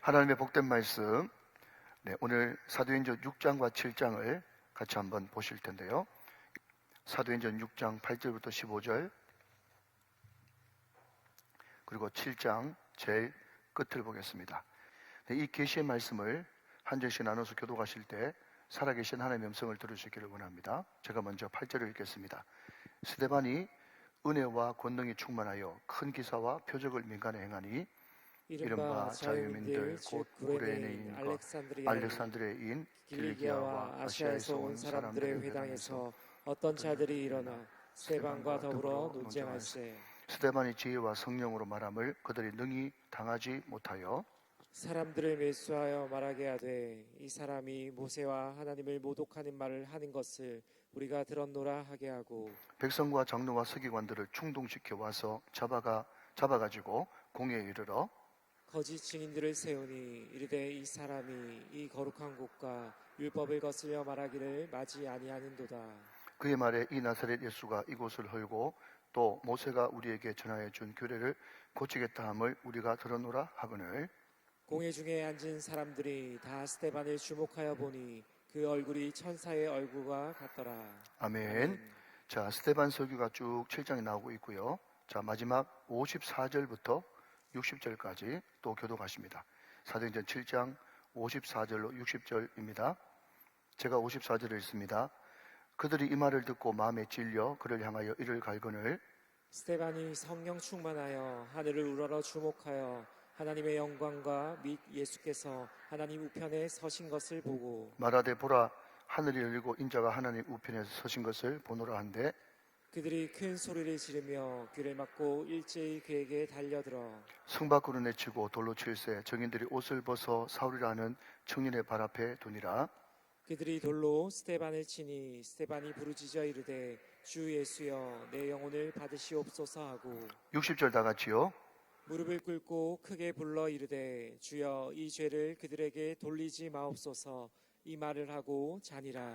하나님의 복된 말씀, 오늘 사도행전 6장과 7장을 같이 한번 보실 텐데요. 사도행전 6장 8절부터 15절, 그리고 7장 제일 끝을 보겠습니다. 이 계시의 말씀을 한 절씩 나눠서 교독하실 때 살아계신 하나님의 음성을 들으시기를 원합니다. 제가 먼저 8절을 읽겠습니다. 스데반이 은혜와 권능이 충만하여 큰 기사와 표적을 민간에 행하니 이른바 자유민들 곧 구레네인과 알렉산드리아인 길리기아와 아시아에서 온 사람들의 회당에서 어떤 자들이 일어나 스데반과 더불어 논쟁할세. 스데반이 지혜와 성령으로 말함을 그들이 능히 당하지 못하여 사람들을 매수하여 말하게 하되 이 사람이 모세와 하나님을 모독하는 말을 하는 것을 우리가 들었노라 하게 하고 백성과 장로와 서기관들을 충동시켜 와서 잡아가지고 공회에 이르러 거짓 증인들을 세우니 이르되 이 사람이 이 거룩한 곳과 율법을 거스려 말하기를 마지 아니하는도다. 그의 말에 이 나사렛 예수가 이곳을 헐고 또 모세가 우리에게 전하여 준 규례를 고치겠다 함을 우리가 들었노라 하거늘 공회 중에 앉은 사람들이 다 스데반을 주목하여 보니 그 얼굴이 천사의 얼굴과 같더라. 아멘. 자, 스데반 설교가 쭉 7장에 나오고 있고요. 자, 마지막 54절부터 60절까지 또 교독하십니다. 사도행전 7장 54절로 60절입니다. 제가 54절을 읽습니다. 그들이 이 말을 듣고 마음에 찔려 그를 향하여 이를 갈거늘 스데반이 성령 충만하여 하늘을 우러러 주목하여 하나님의 영광과 및 예수께서 하나님 우편에 서신 것을 보고 말하되 보라 하늘이 열리고 인자가 하나님 우편에 서신 것을 보노라 한데 그들이 큰 소리를 지르며 귀를 막고 일제히 그에게 달려들어 성 밖으로 내치고 돌로 칠세 정인들이 옷을 벗어 사울이라는 청년의 발 앞에 두니라. 그들이 돌로 스데반을 치니 스데반이 부르짖어 이르되 주 예수여 내 영혼을 받으시옵소서 하고 60절 다 같이요. 무릎을 꿇고 크게 불러 이르되 주여 이 죄를 그들에게 돌리지 마옵소서 이 말을 하고 자니라.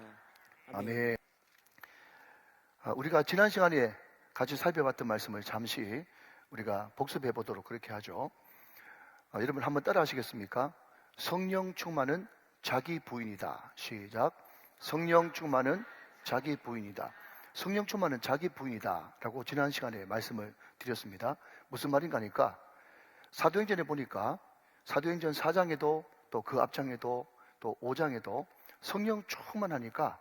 아멘. 우리가 지난 시간에 같이 살펴봤던 말씀을 잠시 우리가 복습해 보도록 그렇게 하죠. 여러분 한번 따라 하시겠습니까? 성령 충만은 자기 부인이다. 시작. 성령 충만은 자기 부인이다. 성령 충만은 자기 부인이다 라고 지난 시간에 말씀을 드렸습니다. 무슨 말인가 하니까 사도행전에 보니까 사도행전 4장에도 또 그 앞장에도 또 5장에도 성령 충만하니까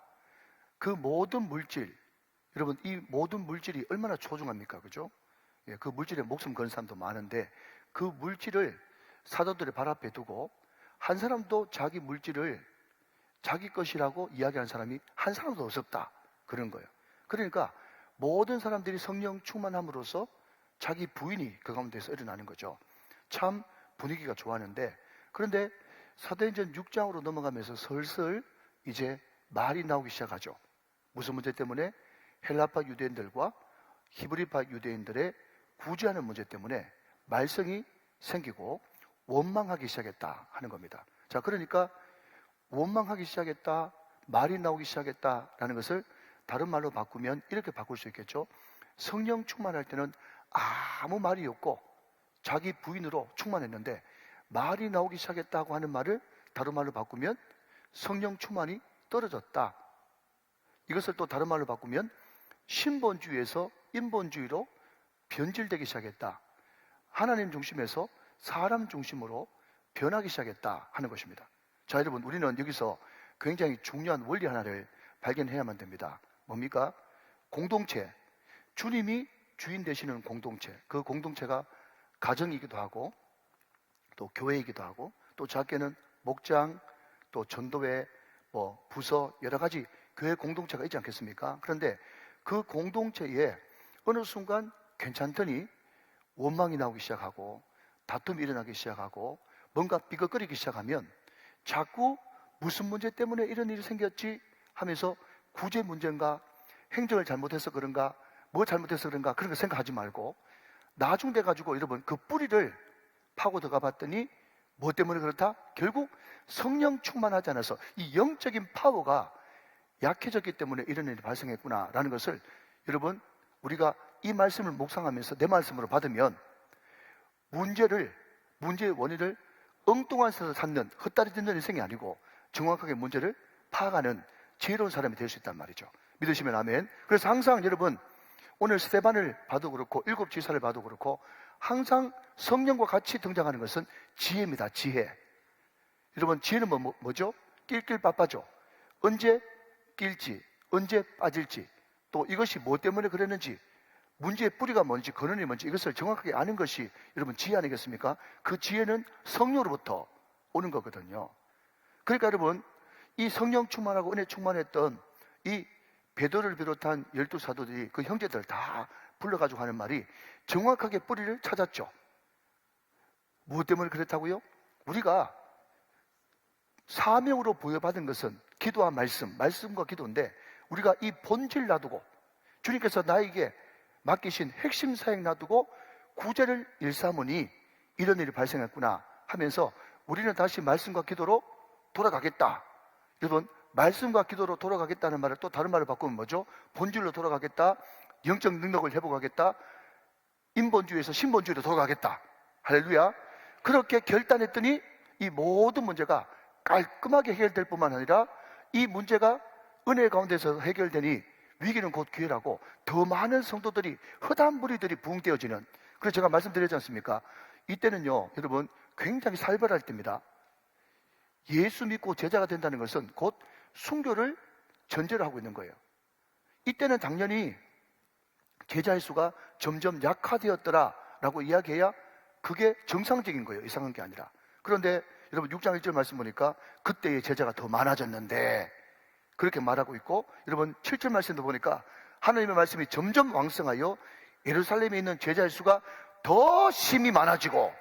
그 모든 물질, 여러분 이 모든 물질이 얼마나 소중합니까? 그죠? 예, 그 물질에 목숨 거는 사람도 많은데 그 물질을 사도들의 발 앞에 두고 한 사람도 자기 물질을 자기 것이라고 이야기하는 사람이 한 사람도 없었다. 그런 거예요. 그러니까 모든 사람들이 성령 충만함으로써 자기 부인이 그 가운데서 일어나는 거죠. 참 분위기가 좋았는데 그런데 사도행전 6장으로 넘어가면서 슬슬 이제 말이 나오기 시작하죠. 무슨 문제 때문에? 헬라파 유대인들과 히브리파 유대인들의 구제하는 문제 때문에 말썽이 생기고 원망하기 시작했다 하는 겁니다. 자, 그러니까 원망하기 시작했다, 말이 나오기 시작했다라는 것을 다른 말로 바꾸면 이렇게 바꿀 수 있겠죠. 성령 충만할 때는 아무 말이 없고 자기 부인으로 충만했는데 말이 나오기 시작했다고 하는 말을 다른 말로 바꾸면 성령 충만이 떨어졌다. 이것을 또 다른 말로 바꾸면 신본주의에서 인본주의로 변질되기 시작했다. 하나님 중심에서 사람 중심으로 변하기 시작했다 하는 것입니다. 자, 여러분 우리는 여기서 굉장히 중요한 원리 하나를 발견해야만 됩니다. 뭡니까? 공동체, 주님이 주인 되시는 공동체, 그 공동체가 가정이기도 하고 또 교회이기도 하고 또 작게는 목장, 또 전도회, 부서 여러 가지 교회 공동체가 있지 않겠습니까? 그런데 그 공동체에 어느 순간 괜찮더니 원망이 나오기 시작하고 다툼이 일어나기 시작하고 뭔가 삐걱거리기 시작하면 자꾸 무슨 문제 때문에 이런 일이 생겼지 하면서 구제 문제인가 행정을 잘못해서 그런가 뭐 잘못해서 그런가 그런 거 생각하지 말고 나중 돼가지고 여러분 그 뿌리를 파고 들어가 봤더니 뭐 때문에 그렇다? 결국 성령 충만하지 않아서 이 영적인 파워가 약해졌기 때문에 이런 일이 발생했구나라는 것을 여러분 우리가 이 말씀을 묵상하면서 내 말씀으로 받으면 문제의 원인을 엉뚱한 데서 찾는 헛다리 듣는 인생이 아니고 정확하게 문제를 파악하는 지혜로운 사람이 될 수 있단 말이죠. 믿으시면 아멘. 그래서 항상 여러분, 오늘 스데반을 봐도 그렇고 일곱 지사를 봐도 그렇고 항상 성령과 같이 등장하는 것은 지혜입니다. 지혜. 여러분, 지혜는 뭐죠? 낄낄 빠빠죠. 언제 낄지, 언제 빠질지, 또 이것이 뭐 때문에 그랬는지, 문제의 뿌리가 뭔지, 근원이 뭔지 이것을 정확하게 아는 것이 여러분 지혜 아니겠습니까? 그 지혜는 성령으로부터 오는 거거든요. 그러니까 여러분, 이 성령 충만하고 은혜 충만했던 이 베드로를 비롯한 12사도들이 그 형제들 다 불러가지고 하는 말이 정확하게 뿌리를 찾았죠. 무엇 때문에 그랬다고요? 우리가 사명으로 부여받은 것은 기도와 말씀과 기도인데, 우리가 이 본질 놔두고 주님께서 나에게 맡기신 핵심 사역 놔두고 구제를 일삼으니 이런 일이 발생했구나 하면서 우리는 다시 말씀과 기도로 돌아가겠다. 여러분, 말씀과 기도로 돌아가겠다는 말을 또 다른 말을 바꾸면 뭐죠? 본질로 돌아가겠다, 영적 능력을 회복하겠다, 인본주의에서 신본주의로 돌아가겠다. 할렐루야. 그렇게 결단했더니 이 모든 문제가 깔끔하게 해결될 뿐만 아니라 이 문제가 은혜 가운데서 해결되니 위기는 곧 기회라고 더 많은 성도들이, 허다한 무리들이 부흥되어지는, 그래서 제가 말씀드렸지 않습니까? 이때는요 여러분 굉장히 살벌할 때입니다. 예수 믿고 제자가 된다는 것은 곧 순교를 전제로 하고 있는 거예요. 이때는 당연히 제자의 수가 점점 약화되었더라 라고 이야기해야 그게 정상적인 거예요. 이상한 게 아니라. 그런데 여러분 6장 1절 말씀 보니까 그때의 제자가 더 많아졌는데 그렇게 말하고 있고, 여러분 7절 말씀도 보니까 하나님의 말씀이 점점 왕성하여 예루살렘에 있는 제자의 수가 더 심히 많아지고,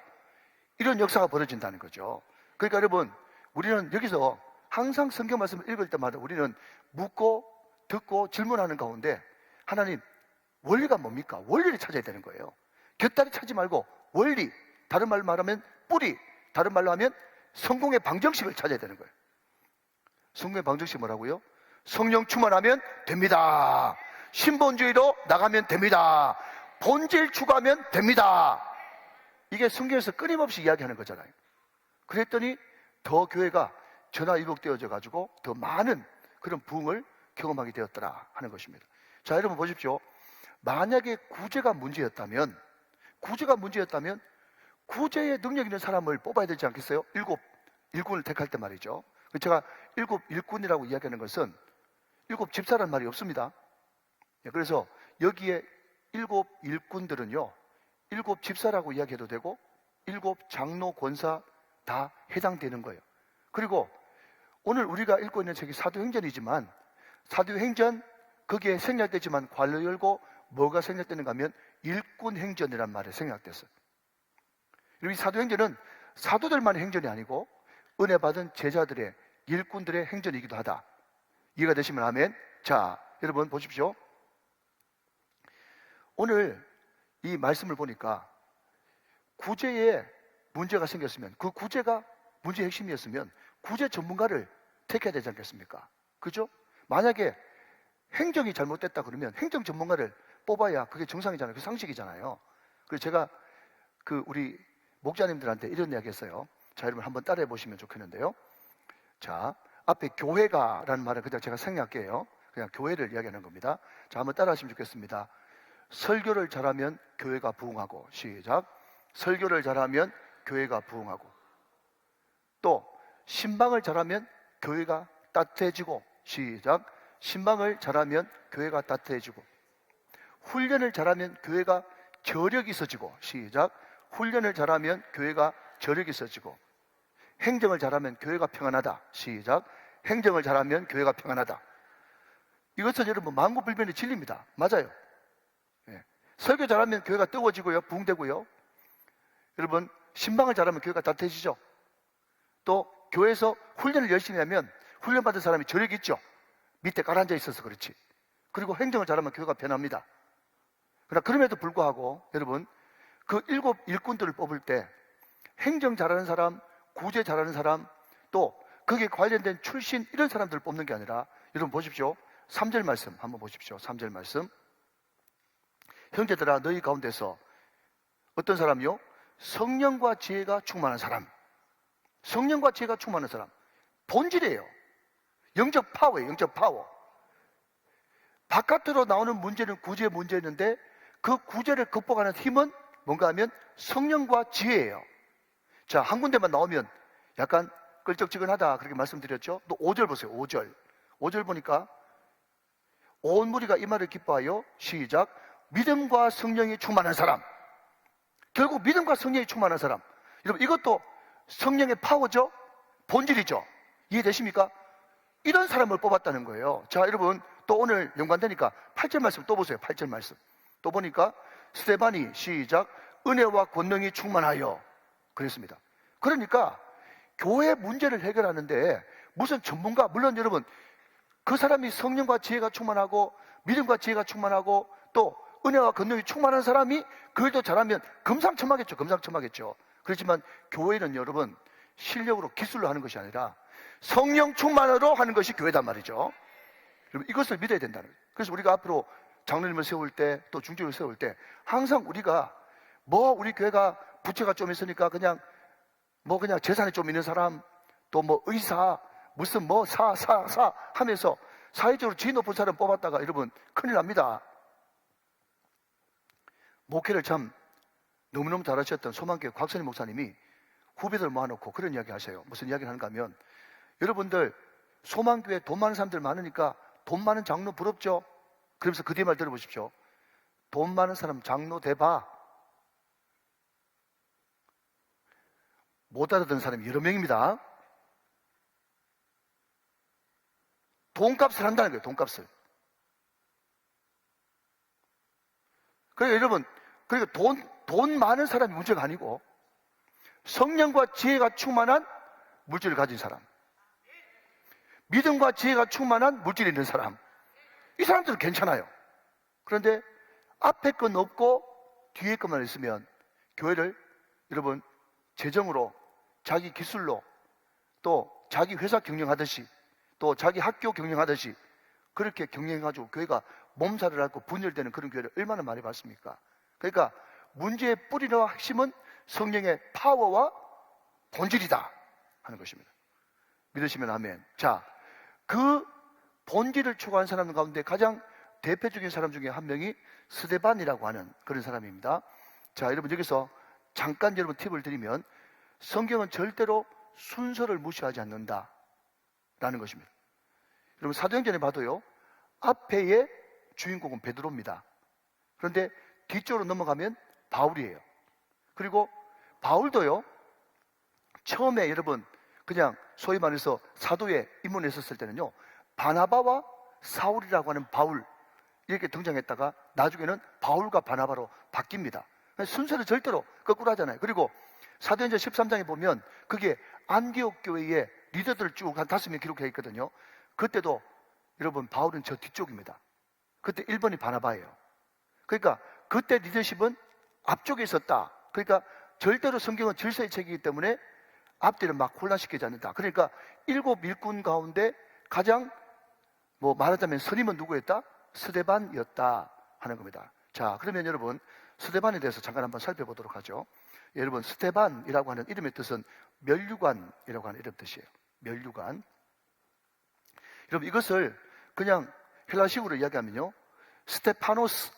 이런 역사가 벌어진다는 거죠. 그러니까 여러분, 우리는 여기서 항상 성경 말씀을 읽을 때마다 우리는 묻고 듣고 질문하는 가운데 하나님, 원리가 뭡니까? 원리를 찾아야 되는 거예요. 곁다리 찾지 말고 원리, 다른 말로 말하면 뿌리, 다른 말로 하면 성공의 방정식을 찾아야 되는 거예요. 성공의 방정식이 뭐라고요? 성령 충만하면 됩니다. 신본주의로 나가면 됩니다. 본질 추구하면 됩니다. 이게 성경에서 끊임없이 이야기하는 거잖아요. 그랬더니 더 교회가 전화위복되어져 가지고 더 많은 그런 부흥을 경험하게 되었더라 하는 것입니다. 자, 여러분 보십시오. 만약에 구제가 문제였다면 구제의 능력 있는 사람을 뽑아야 되지 않겠어요? 일곱 일꾼을 택할 때 말이죠. 제가 일곱 일꾼이라고 이야기하는 것은 일곱 집사라는 말이 없습니다. 그래서 여기에 일곱 일꾼들은요, 일곱 집사라고 이야기해도 되고 일곱 장로 권사 다 해당되는 거예요. 그리고 오늘 우리가 읽고 있는 책이 사도행전이지만 사도행전 거기에 생략되지만 괄호 열고 뭐가 생략되는가 하면 일꾼행전이란 말이 생략됐어요. 이 사도행전은 사도들만의 행전이 아니고 은혜 받은 제자들의, 일꾼들의 행전이기도 하다. 이해가 되시면 아멘. 자, 여러분 보십시오. 오늘 이 말씀을 보니까 구제에 문제가 생겼으면, 그 구제가 문제의 핵심이었으면 구제 전문가를 택해야 되지 않겠습니까? 그죠? 만약에 행정이 잘못됐다 그러면 행정 전문가를 뽑아야 그게 정상이잖아요. 그 상식이잖아요. 그래서 제가 우리 목자님들한테 이런 이야기 했어요. 자, 여러분 한번 따라해 보시면 좋겠는데요. 자, 앞에 교회가라는 말은 그냥 제가 생략할게요. 그냥 교회를 이야기하는 겁니다. 자, 한번 따라하시면 좋겠습니다. 설교를 잘하면 교회가 부흥하고. 시작. 설교를 잘하면 교회가 부흥하고. 또 신방을 잘하면 교회가 따뜻해지고. 시작. 신방을 잘하면 교회가 따뜻해지고. 훈련을 잘하면 교회가 저력이 있어지고. 시작. 훈련을 잘하면 교회가 저력이 있어지고. 행정을 잘하면 교회가 평안하다. 시작. 행정을 잘하면 교회가 평안하다. 이것은 여러분 만고불변의 진리입니다. 맞아요. 예. 설교 잘하면 교회가 뜨거워지고요, 부흥되고요. 여러분 신방을 잘하면 교회가 따뜻해지죠. 또 교회에서 훈련을 열심히 하면 훈련받은 사람이 저력이 있죠. 밑에 가라앉아 있어서 그렇지. 그리고 행정을 잘하면 교회가 변합니다. 그러나 그럼에도 불구하고 여러분 그 일곱 일꾼들을 뽑을 때 행정 잘하는 사람, 구제 잘하는 사람, 또 거기에 관련된 출신 이런 사람들을 뽑는 게 아니라, 여러분 보십시오. 3절 말씀 한번 보십시오. 3절 말씀. 형제들아 너희 가운데서 어떤 사람이요? 성령과 지혜가 충만한 사람. 성령과 지혜가 충만한 사람. 본질이에요. 영적 파워예요. 영적 파워. 바깥으로 나오는 문제는 구제의 문제였는데 그 구제를 극복하는 힘은 뭔가 하면 성령과 지혜예요. 자, 한 군데만 나오면 약간 끌적지근하다 그렇게 말씀드렸죠. 또 5절 보세요. 5절. 5절 보니까 온 무리가 이 말을 기뻐하여 시작. 믿음과 성령이 충만한 사람. 결국 믿음과 성령이 충만한 사람. 여러분 이것도 성령의 파워죠. 본질이죠. 이해되십니까? 이런 사람을 뽑았다는 거예요. 자, 여러분 또 오늘 연관되니까 8절 말씀 또 보세요. 8절 말씀. 또 보니까 스데반이 시작. 은혜와 권능이 충만하여 그랬습니다. 그러니까 교회 문제를 해결하는데 무슨 전문가, 물론 여러분 그 사람이 성령과 지혜가 충만하고 믿음과 지혜가 충만하고 또 은혜와 권능이 충만한 사람이 그 일도 잘하면 금상첨화겠죠. 금상첨화겠죠. 그렇지만 교회는 여러분 실력으로 기술로 하는 것이 아니라 성령 충만으로 하는 것이 교회단 말이죠. 여러분 이것을 믿어야 된다는 거예요. 그래서 우리가 앞으로 장로님을 세울 때 또 중직을 세울 때 항상 우리가 우리 교회가 부채가 좀 있으니까 그냥 재산이 좀 있는 사람 또 의사 무슨 사 하면서 사회적으로 지위 높은 사람 뽑았다가 여러분 큰일 납니다. 목회를 참 너무너무 잘하셨던 소망교회 곽선희 목사님이 후배들 모아놓고 그런 이야기 하세요. 무슨 이야기를 하는가 하면 여러분들 소망교회 돈 많은 사람들 많으니까 돈 많은 장로 부럽죠? 그러면서 그 뒤에 말 들어보십시오. 돈 많은 사람 장로 대봐. 못 알아듣는 사람이 여러 명입니다. 돈값을 한다는 거예요. 돈값을. 그러니까 여러분 돈 많은 사람이 문제가 아니고 성령과 지혜가 충만한 물질을 가진 사람, 믿음과 지혜가 충만한 물질이 있는 사람, 이 사람들은 괜찮아요. 그런데 앞에 건 없고 뒤에 것만 있으면 교회를 여러분 재정으로 자기 기술로 또 자기 회사 경영하듯이 또 자기 학교 경영하듯이 그렇게 경영해가지고 교회가 몸살을 앓고 분열되는 그런 교회를 얼마나 많이 봤습니까? 그러니까 문제의 뿌리와 핵심은 성령의 파워와 본질이다 하는 것입니다. 믿으시면 아멘. 자, 그 본질을 추구하는 사람 가운데 가장 대표적인 사람 중에 한 명이 스데반이라고 하는 그런 사람입니다. 자, 여러분 여기서 잠깐 여러분 팁을 드리면 성경은 절대로 순서를 무시하지 않는다라는 것입니다. 여러분 사도행전에 봐도요, 앞에의 주인공은 베드로입니다. 그런데 뒤쪽으로 넘어가면 바울이에요. 그리고 바울도요, 처음에 여러분 그냥 소위 말해서 사도에 입문했었을 때는요, 바나바와 사울이라고 하는 바울 이렇게 등장했다가 나중에는 바울과 바나바로 바뀝니다. 순서를 절대로 거꾸로 하잖아요. 그리고 사도행전 13장에 보면 그게 안디옥 교회의 리더들을 쭉 한 5명 기록해 있거든요. 그때도 여러분 바울은 저 뒤쪽입니다. 그때 1번이 바나바예요. 그러니까 그때 리더십은 앞쪽에 있었다. 그러니까 절대로 성경은 질서의 책이기 때문에 앞뒤를 막 혼란시키지 않는다. 그러니까 7 일꾼 가운데 가장 말하자면 선임은 누구였다? 스데반이었다 하는 겁니다. 자, 그러면 여러분 스데반에 대해서 잠깐 한번 살펴보도록 하죠. 여러분 스데반이라고 하는 이름의 뜻은 면류관이라고 하는 이름 뜻이에요. 면류관. 여러분 이것을 그냥 헬라식으로 이야기하면요, 스테파노스.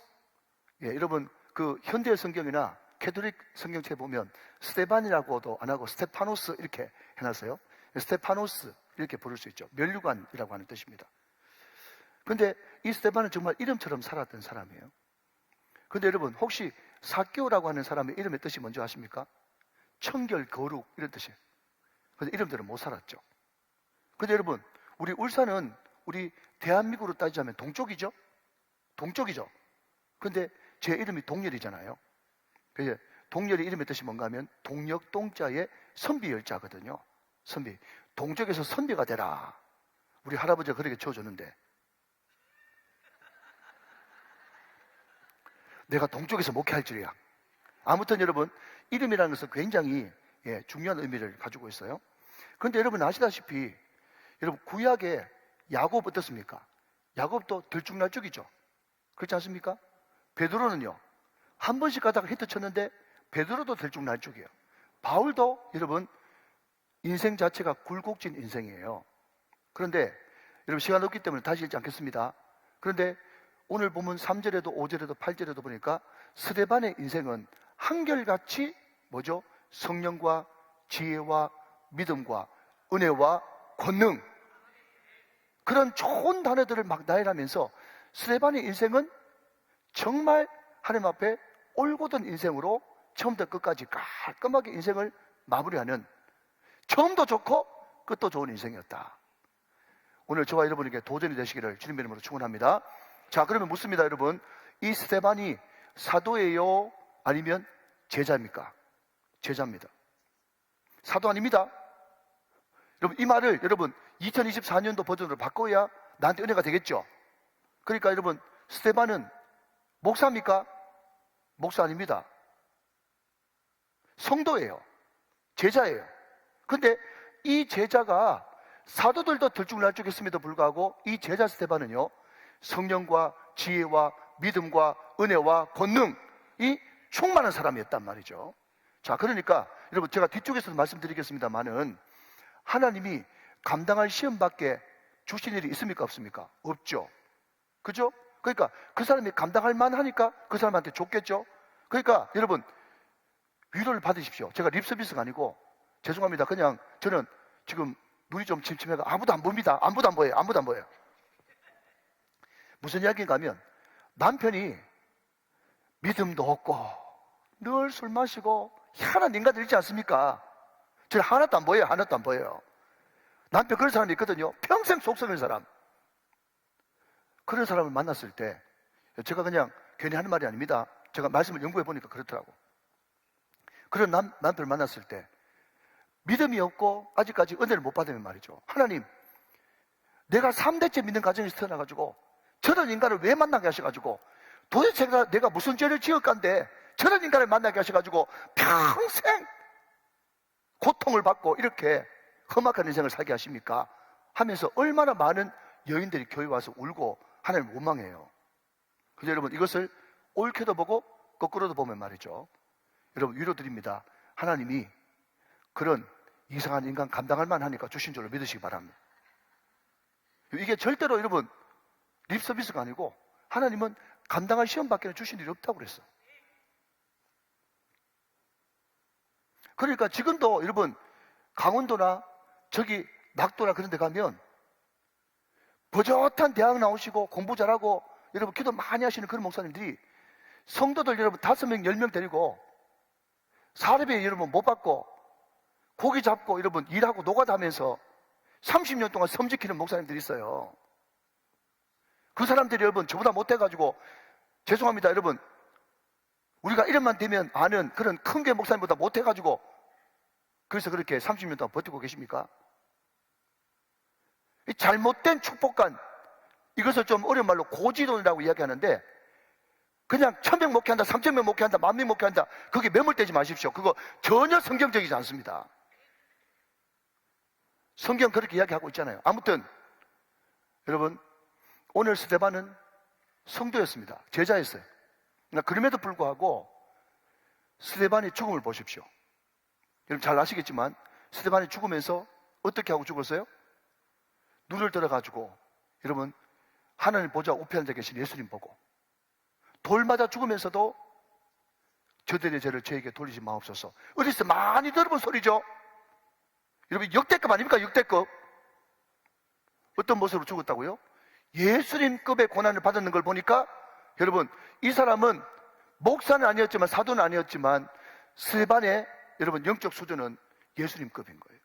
예, 여러분 그 현대 성경이나 캐톨릭 성경책에 보면 스데반이라고도 안 하고 스테파노스 이렇게 해놨어요. 스테파노스 이렇게 부를 수 있죠. 면류관이라고 하는 뜻입니다. 근데 이 스데반은 정말 이름처럼 살았던 사람이에요. 근데 여러분 혹시 사개오라고 하는 사람의 이름의 뜻이 뭔지 아십니까? 청결, 거룩 이런 뜻이에요. 그래서 이름대로 못 살았죠. 근데 여러분 우리 울산은 우리 대한민국으로 따지자면 동쪽이죠? 동쪽이죠. 근데 제 이름이 동열이잖아요. 그래서 동열의 이름의 뜻이 뭔가 하면 동력 동자의 선비열자거든요. 선비. 동쪽에서 선비가 되라. 우리 할아버지가 그렇게 지어줬는데 내가 동쪽에서 목회할 줄이야. 아무튼 여러분 이름이라는 것은 굉장히 중요한 의미를 가지고 있어요. 그런데 여러분 아시다시피 여러분 구약에 야곱 어떻습니까? 야곱도 들쭉날쭉이죠. 그렇지 않습니까? 베드로는요 한 번씩 가다가 히트 쳤는데 베드로도 들쭉날쭉이에요. 바울도 여러분 인생 자체가 굴곡진 인생이에요. 그런데 여러분 시간 없기 때문에 다시 읽지 않겠습니다. 그런데 오늘 보면 3절에도 5절에도 8절에도 보니까 스데반의 인생은 한결같이 뭐죠? 성령과 지혜와 믿음과 은혜와 권능, 그런 좋은 단어들을 막 나열하면서 스데반의 인생은 정말 하나님 앞에 올곧은 인생으로 처음부터 끝까지 깔끔하게 인생을 마무리하는, 처음도 좋고 끝도 좋은 인생이었다. 오늘 저와 여러분에게 도전이 되시기를 주님의 이름으로 축원합니다. 자, 그러면 묻습니다, 여러분. 이 스데반이 사도예요? 아니면 제자입니까? 제자입니다. 사도 아닙니다. 여러분, 이 말을 여러분 2024년도 버전으로 바꿔야 나한테 은혜가 되겠죠? 그러니까 여러분, 스데반은 목사입니까? 목사 아닙니다. 성도예요. 제자예요. 근데 이 제자가 사도들도 들쭉날쭉했음에도 불구하고 이 제자 스데반은요, 성령과 지혜와 믿음과 은혜와 권능이 충만한 사람이었단 말이죠. 자, 그러니까 여러분 제가 뒤쪽에서 말씀드리겠습니다만은 하나님이 감당할 시험밖에 주신 일이 있습니까? 없습니까? 없죠. 그죠? 그러니까 그 사람이 감당할 만하니까 그 사람한테 줬겠죠. 그러니까 여러분 위로를 받으십시오. 제가 립서비스가 아니고 죄송합니다. 그냥 저는 지금 눈이 좀 침침해가 아무도 안 봅니다. 아무도 안 보여요. 아무도 안 보여요. 무슨 이야기인가 하면 남편이 믿음도 없고 늘 술 마시고 희한한 인간들 있지 않습니까? 저는 하나도 안 보여요. 하나도 안 보여요. 남편 그런 사람이 있거든요. 평생 속 썩은 사람. 그런 사람을 만났을 때 제가 그냥 괜히 하는 말이 아닙니다. 제가 말씀을 연구해 보니까 그렇더라고. 그런 남편을 만났을 때 믿음이 없고 아직까지 은혜를 못 받으면 말이죠. 하나님, 내가 3대째 믿는 가정에서 태어나가지고 저런 인간을 왜 만나게 하셔가지고 도대체 내가 무슨 죄를 지었간데 저런 인간을 만나게 하셔가지고 평생 고통을 받고 이렇게 험악한 인생을 살게 하십니까? 하면서 얼마나 많은 여인들이 교회 와서 울고 하나님을 원망해요. 그래서 여러분 이것을 옳게도 보고 거꾸로도 보면 말이죠. 여러분 위로드립니다. 하나님이 그런 이상한 인간 감당할 만하니까 주신 줄로 믿으시기 바랍니다. 이게 절대로 여러분 립서비스가 아니고 하나님은 감당할 시험밖에 주신 일이 없다고 그랬어. 그러니까 지금도 여러분 강원도나 저기 낙도나 그런 데 가면 버젓한 대학 나오시고 공부 잘하고 여러분 기도 많이 하시는 그런 목사님들이 성도들 여러분 5명, 10명 데리고 사례비 여러분 못 받고 고기 잡고 여러분 일하고 노가다 하면서 30년 동안 섬지키는 목사님들이 있어요. 그 사람들이 여러분 저보다 못해가지고 죄송합니다 여러분, 우리가 이름만 되면 아는 그런 큰 게 목사님보다 못해가지고 그래서 그렇게 30년 동안 버티고 계십니까? 이 잘못된 축복관, 이것을 좀 어려운 말로 고지론이라고 이야기하는데 그냥 1000명 목회한다, 3000명 목회한다, 10,000명 목회한다, 그게 매몰되지 마십시오. 그거 전혀 성경적이지 않습니다. 성경 그렇게 이야기하고 있잖아요. 아무튼 여러분 오늘 스데반은 성도였습니다. 제자였어요. 그럼에도 불구하고 스데반의 죽음을 보십시오. 여러분 잘 아시겠지만 스데반이 죽으면서 어떻게 하고 죽었어요? 눈을 들어가지고 여러분 하나님 보좌 우편에 계신 예수님 보고 돌 맞아 죽으면서도 저들의 죄를 저에게 돌리지 마옵소서. 어디서 많이 들어본 소리죠? 여러분 역대급 아닙니까? 역대급. 어떤 모습으로 죽었다고요? 예수님급의 고난을 받았는 걸 보니까 여러분 이 사람은 목사는 아니었지만 사도는 아니었지만 스데반의 여러분 영적 수준은 예수님급인 거예요.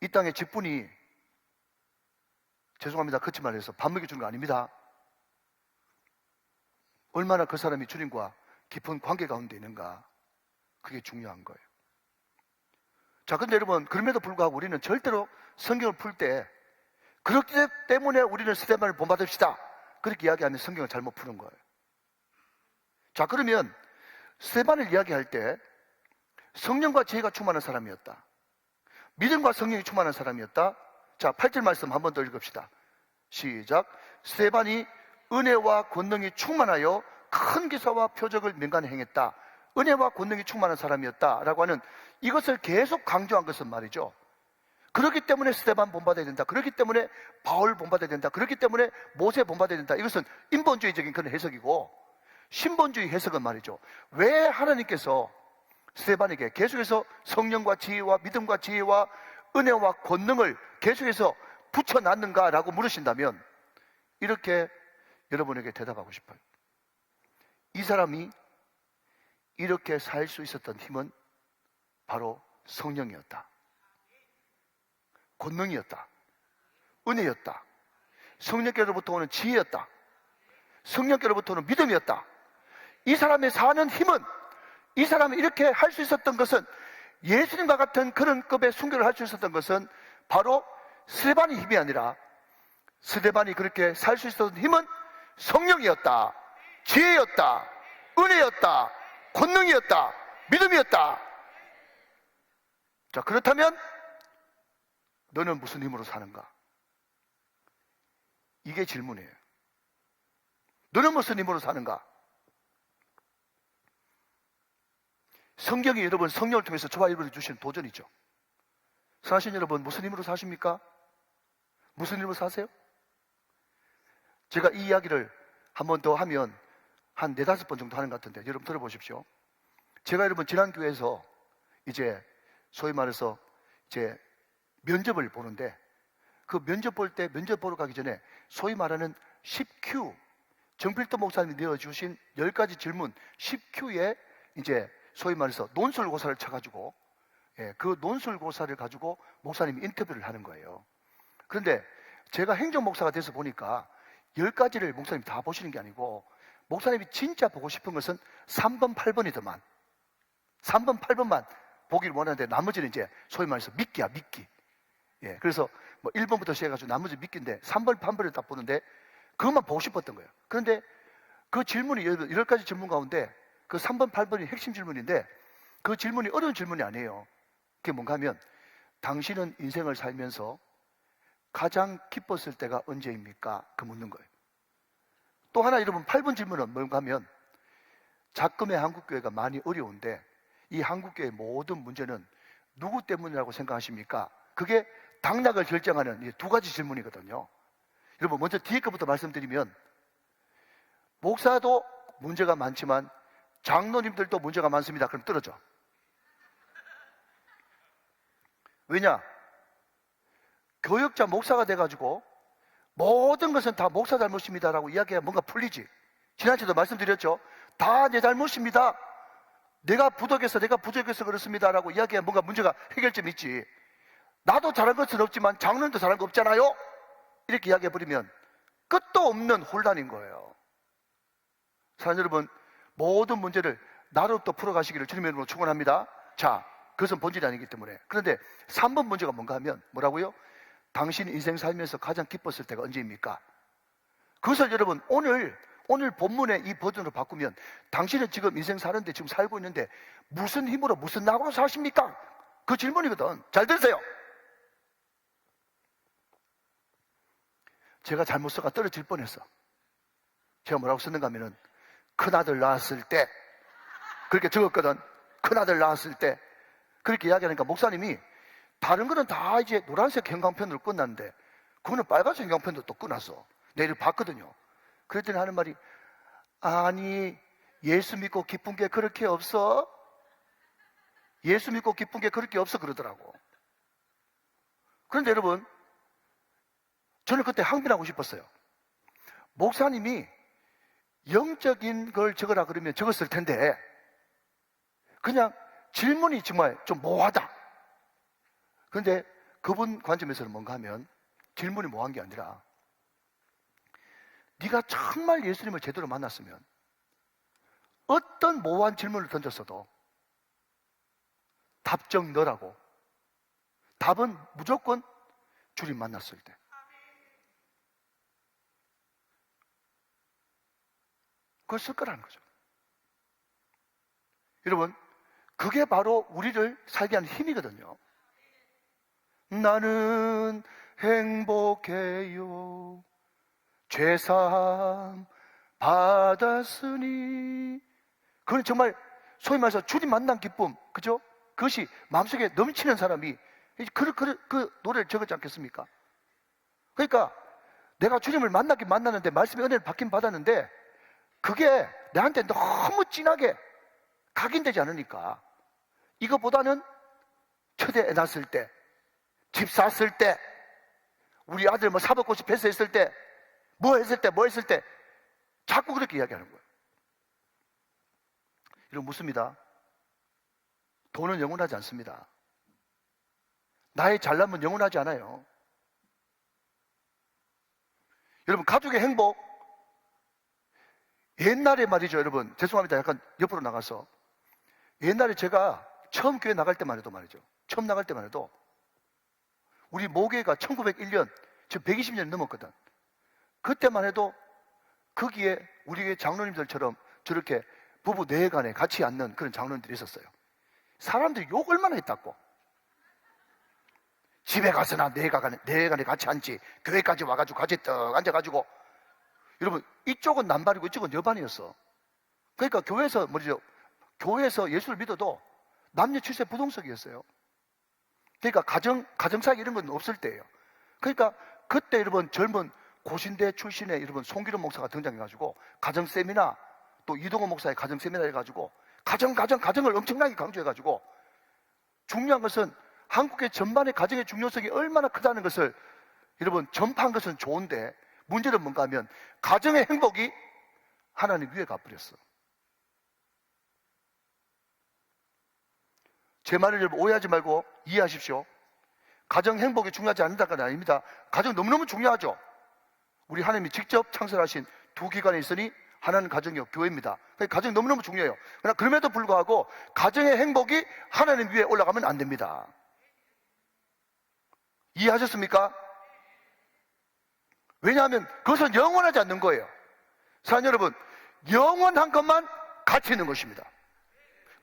이 땅의 직분이 죄송합니다 그치 말해서 밥 먹여주는 거 아닙니다. 얼마나 그 사람이 주님과 깊은 관계 가운데 있는가, 그게 중요한 거예요. 자, 근데 여러분 그럼에도 불구하고 우리는 절대로 성경을 풀 때 그렇기 때문에 우리는 스데반을 본받읍시다 그렇게 이야기하면 성경을 잘못 푸는 거예요. 자, 그러면 스데반을 이야기할 때 성령과 지혜가 충만한 사람이었다, 믿음과 성령이 충만한 사람이었다. 자, 8절 말씀 한 번 더 읽읍시다. 시작. 스데반이 은혜와 권능이 충만하여 큰 기사와 표적을 명간에 행했다. 은혜와 권능이 충만한 사람이었다라고 하는 이것을 계속 강조한 것은 말이죠. 그렇기 때문에 스데반 본받아야 된다. 그렇기 때문에 바울 본받아야 된다. 그렇기 때문에 모세 본받아야 된다. 이것은 인본주의적인 그런 해석이고, 신본주의 해석은 말이죠. 왜 하나님께서 스데반에게 계속해서 성령과 지혜와 믿음과 지혜와 은혜와 권능을 계속해서 붙여놨는가라고 물으신다면 이렇게 여러분에게 대답하고 싶어요. 이 사람이 이렇게 살 수 있었던 힘은 바로 성령이었다. 권능이었다. 은혜였다. 성령께로부터 오는 지혜였다. 성령께로부터 오는 믿음이었다. 이 사람의 사는 힘은, 이 사람이 이렇게 할 수 있었던 것은, 예수님과 같은 그런 급의 순교를 할 수 있었던 것은 바로 스데반의 힘이 아니라, 스데반이 그렇게 살 수 있었던 힘은 성령이었다. 지혜였다. 은혜였다. 권능이었다. 믿음이었다. 자, 그렇다면 너는 무슨 힘으로 사는가? 이게 질문이에요. 너는 무슨 힘으로 사는가? 성경이 여러분 성령을 통해서 저와 여러분에게 주시는 도전이죠. 사신 여러분, 무슨 힘으로 사십니까? 무슨 힘으로 사세요? 제가 이 이야기를 한 번 더 하면 한 4-5번 정도 하는 것 같은데 여러분 들어보십시오. 제가 여러분 지난 교회에서 이제 소위 말해서 이제 면접을 보는데, 그 면접 볼 때 면접 보러 가기 전에 소위 말하는 10Q, 정필도 목사님이 내어주신 10가지 질문 10Q에 이제 소위 말해서 논술고사를 쳐가지고, 그 논술고사를 가지고 목사님이 인터뷰를 하는 거예요. 그런데 제가 행정목사가 돼서 보니까 10가지를 목사님이 다 보시는 게 아니고, 목사님이 진짜 보고 싶은 것은 3번, 8번이더만. 3번, 8번만 보기를 원하는데 나머지는 이제 소위 말해서 미끼야, 미끼. 그래서 뭐 1번부터 시작해가지고 나머지 미끼인데 3번, 8번을 딱 보는데 그것만 보고 싶었던 거예요. 그런데 그 질문이 10가지 질문 가운데 그 3번, 8번이 핵심 질문인데, 그 질문이 어려운 질문이 아니에요. 그게 뭔가 하면, 당신은 인생을 살면서 가장 기뻤을 때가 언제입니까? 그 묻는 거예요. 또 하나 여러분 8번 질문은 뭔가 하면, 작금의 한국교회가 많이 어려운데 이 한국교회의 모든 문제는 누구 때문이라고 생각하십니까? 그게 당락을 결정하는 이 2가지 질문이거든요. 여러분 먼저 뒤에 것부터 말씀드리면, 목사도 문제가 많지만 장로님들도 문제가 많습니다. 그럼 떨어져. 왜냐? 교역자 목사가 돼가지고 모든 것은 다 목사 잘못입니다라고 이야기해야 뭔가 풀리지. 지난주에도 말씀드렸죠. 다 내 잘못입니다. 내가 부족해서 그렇습니다라고 이야기해야 뭔가 문제가 해결점이 있지. 나도 잘한 것은 없지만 장로님도 잘한 거 없잖아요. 이렇게 이야기해버리면 끝도 없는 혼란인 거예요. 사랑하는 여러분, 모든 문제를 나로부터 풀어가시기를 주님의 이름으로 축원합니다. 자, 그것은 본질이 아니기 때문에. 그런데 3번 문제가 뭔가 하면 뭐라고요? 당신이 인생 살면서 가장 기뻤을 때가 언제입니까? 그것을 여러분 오늘 본문의 이 버전으로 바꾸면, 당신은 지금 인생 사는데 지금 살고 있는데 무슨 힘으로 무슨 낙으로 사십니까? 그 질문이거든. 잘 들으세요. 제가 잘못 써가 떨어질 뻔했어. 제가 뭐라고 썼는가 하면은 큰아들 낳았을 때, 그렇게 적었거든. 큰아들 낳았을 때. 그렇게 이야기하니까 목사님이 다른 거는 다 이제 노란색 형광펜으로 끝났는데 그거는 빨간색 형광펜도 또 끝났어. 내일 봤거든요. 그랬더니 하는 말이, 아니 예수 믿고 기쁜 게 그렇게 없어? 예수 믿고 기쁜 게 그렇게 없어 그러더라고. 그런데 여러분, 저는 그때 항변하고 싶었어요. 목사님이 영적인 걸 적으라 그러면 적었을 텐데 그냥 질문이 정말 좀 모호하다. 그런데 그분 관점에서는 뭔가 하면 질문이 모호한 게 아니라, 네가 정말 예수님을 제대로 만났으면 어떤 모호한 질문을 던졌어도 답정 너라고. 답은 무조건 주님 만났을 때. 그걸 쓸 거라는 거죠. 여러분, 그게 바로 우리를 살게 하는 힘이거든요. 나는 행복해요. 죄사함 받았으니. 그건 정말 소위 말해서 주님 만난 기쁨, 그죠? 그것이 마음속에 넘치는 사람이 그 노래를 적었지 않겠습니까? 그러니까 내가 주님을 만나긴 만났는데, 말씀의 은혜를 받긴 받았는데, 그게 나한테 너무 진하게 각인되지 않으니까, 이것보다는 첫애 애 낳았을 때, 집 샀을 때, 우리 아들 뭐 사법고시 패스했을 때, 뭐 했을 때, 자꾸 그렇게 이야기하는 거예요. 여러분, 묻습니다. 돈은 영원하지 않습니다. 나의 잘남은 영원하지 않아요. 여러분, 가족의 행복, 옛날에 말이죠, 여러분, 죄송합니다. 약간 옆으로 나가서. 옛날에 제가 처음 교회 나갈 때만 해도 말이죠. 처음 나갈 때만 해도 우리 모교회가 1901년, 지금 120년 넘었거든. 그때만 해도 거기에 우리 교회 장로님들처럼 저렇게 부부 내간에 같이 앉는 그런 장로님들이 있었어요. 사람들이 욕 얼마나 했다고. 집에 가서나 내간에 같이 앉지, 교회까지 와가지고 같이 떡 앉아가지고. 여러분, 이쪽은 남반이고 이쪽은 여반이었어. 그러니까 교회에서 뭐죠? 교회에서 예수를 믿어도 남녀 칠세 부동석이었어요. 그러니까 가정사기 이런 건 없을 때예요. 그러니까 그때 여러분 젊은 고신대 출신의 여러분 송기룡 목사가 등장해가지고 가정 세미나, 또 이동호 목사의 가정 세미나 해가지고 가정을 엄청나게 강조해가지고, 중요한 것은 한국의 전반의 가정의 중요성이 얼마나 크다는 것을 여러분 전파한 것은 좋은데, 문제는 뭔가 하면 가정의 행복이 하나님 위에 가버렸어. 제 말을 여러분 오해하지 말고 이해하십시오. 가정 행복이 중요하지 않는다는 건 아닙니다. 가정 너무너무 중요하죠. 우리 하나님이 직접 창설하신 두 기관이 있으니 하나는 가정이요, 교회입니다. 가정이 너무너무 중요해요. 그러나 그럼에도 불구하고 가정의 행복이 하나님 위에 올라가면 안 됩니다. 이해하셨습니까? 왜냐하면 그것은 영원하지 않는 거예요. 사랑 여러분, 영원한 것만 가치 있는 것입니다.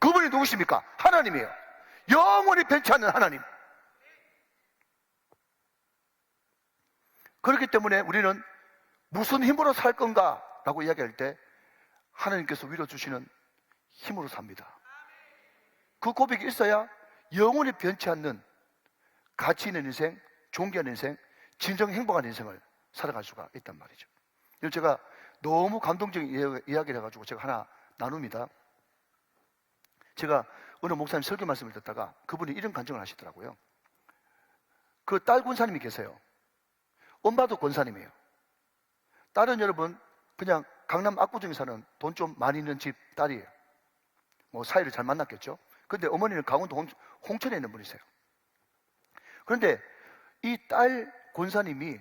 그분이 누구십니까? 하나님이에요. 영원히 변치 않는 하나님. 그렇기 때문에 우리는 무슨 힘으로 살 건가 라고 이야기할 때 하나님께서 위로 주시는 힘으로 삽니다. 그 고백이 있어야 영원히 변치 않는 가치 있는 인생, 존귀한 인생, 진정 행복한 인생을 살아갈 수가 있단 말이죠. 제가 너무 감동적인 이야기를 해가지고 제가 하나 나눕니다. 제가 어느 목사님 설교 말씀을 듣다가 그분이 이런 간증을 하시더라고요. 그 딸 권사님이 계세요. 엄마도 권사님이에요. 딸은 여러분 그냥 강남 압구정에 사는 돈 좀 많이 있는 집 딸이에요. 뭐 사이를 잘 만났겠죠. 근데 어머니는 강원도 홍천에 있는 분이세요. 그런데 이 딸 권사님이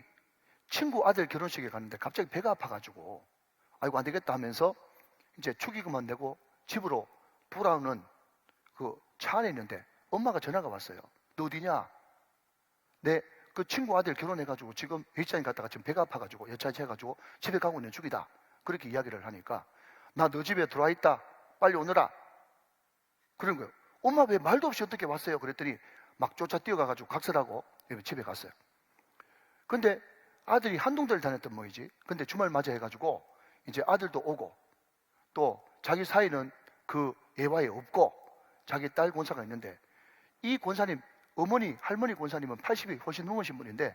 친구 아들 결혼식에 갔는데 갑자기 배가 아파가지고 아이고 안 되겠다 하면서 이제 축의금만 내고 집으로 돌아오는 그 차 안에 있는데 엄마가 전화가 왔어요. 너 어디냐? 내 그 친구 아들 결혼해가지고 지금 회의장에 갔다가 지금 배가 아파가지고 여차해가지고 집에 가고 있는 중이다. 그렇게 이야기를 하니까 나 너 집에 들어와 있다. 빨리 오너라. 그런 거예요. 엄마 왜 말도 없이 어떻게 왔어요? 그랬더니 막 쫓아 뛰어가가지고 각설하고 집에 갔어요. 근데 아들이 한동대를 다녔던 모이지. 근데 주말 맞아 해가지고 이제 아들도 오고 또 자기 사이는 그 예화에 없고 자기 딸 권사가 있는데 이 권사님 할머니 권사님은 80이 훨씬 넘으신 분인데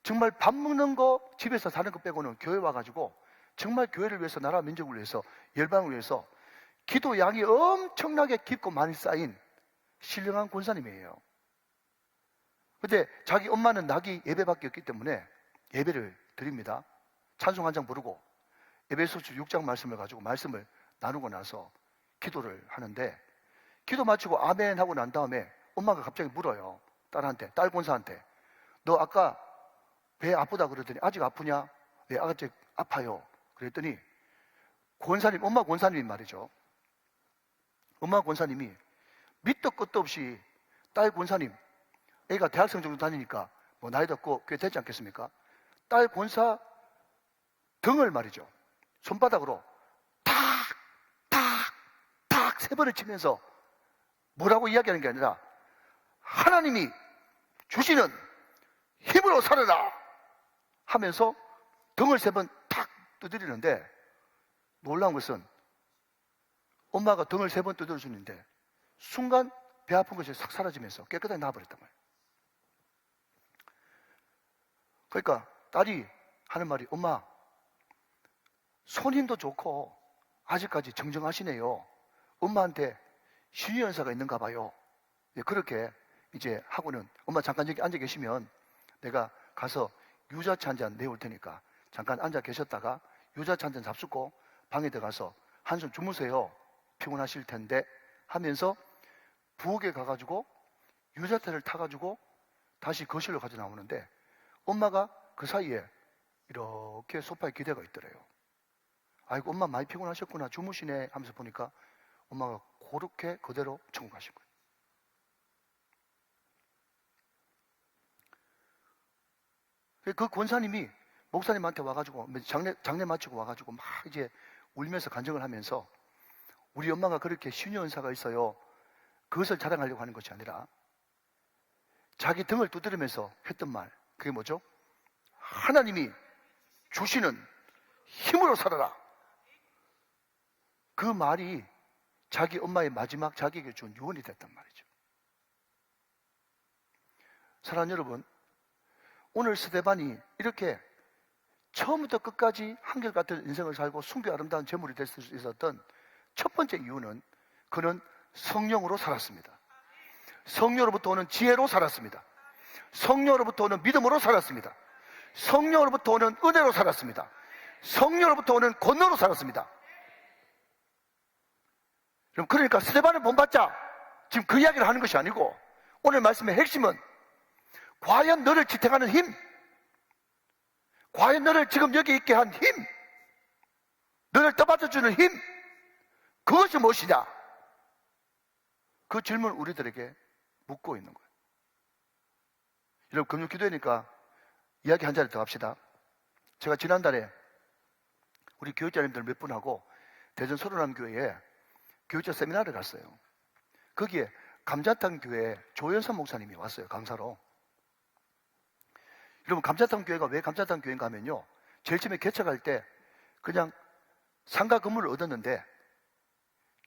정말 밥 먹는 거 집에서 사는 거 빼고는 교회 와가지고 정말 교회를 위해서 나라 민족을 위해서 열방을 위해서 기도 양이 엄청나게 깊고 많이 쌓인 신령한 권사님이에요. 근데 자기 엄마는 낙이 예배밖에 없기 때문에 예배를 드립니다. 찬송 한 장 부르고 에베소서 6장 말씀을 가지고 말씀을 나누고 나서 기도를 하는데 기도 마치고 아멘 하고 난 다음에 엄마가 갑자기 물어요. 딸한테, 딸 권사한테. 너 아까 배 아프다 그러더니 아직 아프냐? 네, 아직 아파요. 그랬더니 권사님, 엄마 권사님이 말이죠. 엄마 권사님이 밑도 끝도 없이 딸 권사님, 애가 대학생 정도 다니니까 뭐 나이도 없고 꽤 되지 않겠습니까? 딸 권사 등을 말이죠. 손바닥으로 탁, 탁, 탁 세 번을 치면서 뭐라고 이야기하는 게 아니라 하나님이 주시는 힘으로 살아라 하면서 등을 세 번 탁 두드리는데 놀라운 것은 엄마가 등을 3번 두드려주는데 순간 배 아픈 것이 싹 사라지면서 깨끗하게 나와버렸단 말이에요. 그러니까 딸이 하는 말이, 엄마, 손님도 좋고 아직까지 정정하시네요. 엄마한테 신유연사가 있는가 봐요. 그렇게 이제 하고는, 엄마 잠깐 여기 앉아 계시면 내가 가서 유자차 한 잔 내올 테니까 잠깐 앉아 계셨다가 유자차 한 잔 잡수고 방에 들어가서 한숨 주무세요. 피곤하실 텐데 하면서 부엌에 가가지고 유자차를 타가지고 다시 거실로 가져 나오는데, 엄마가 그 사이에 이렇게 소파에 기대가 있더래요. 아이고, 엄마 많이 피곤하셨구나, 주무시네 하면서 보니까 엄마가 그렇게 그대로 천국 가신 거예요. 그 권사님이 목사님한테 와가지고 장례 마치고 와가지고 막 이제 울면서 간증을 하면서, 우리 엄마가 그렇게 신유연사가 있어요, 그것을 자랑하려고 하는 것이 아니라 자기 등을 두드리면서 했던 말, 그게 뭐죠? 하나님이 주시는 힘으로 살아라. 그 말이 자기 엄마의 마지막 자기에게 준 유언이 됐단 말이죠. 사랑하는 여러분, 오늘 스데반이 이렇게 처음부터 끝까지 한결같은 인생을 살고 순교 아름다운 제물이 될 수 있었던 첫 번째 이유는, 그는 성령으로 살았습니다. 성령으로부터 오는 지혜로 살았습니다. 성령으로부터 오는 믿음으로 살았습니다. 성령으로부터 오는 은혜로 살았습니다. 성령으로부터 오는 권능으로 살았습니다. 그러니까 스데반을 본받자 지금 그 이야기를 하는 것이 아니고, 오늘 말씀의 핵심은 과연 너를 지탱하는 힘, 과연 너를 지금 여기 있게 한 힘, 너를 떠받쳐주는 힘, 그것이 무엇이냐? 그 질문을 우리들에게 묻고 있는 거예요. 여러분, 금요 기도회니까 이야기 한 자리 더 합시다. 제가 지난달에 우리 교육자님들 몇 분하고 대전 소로남교회에 교육자 세미나를 갔어요. 거기에 감자탕 교회 조연선 목사님이 왔어요, 강사로. 여러분, 감자탕 교회가 왜 감자탕 교회인가 하면요, 제일 처음에 개척할 때 그냥 상가 건물을 얻었는데,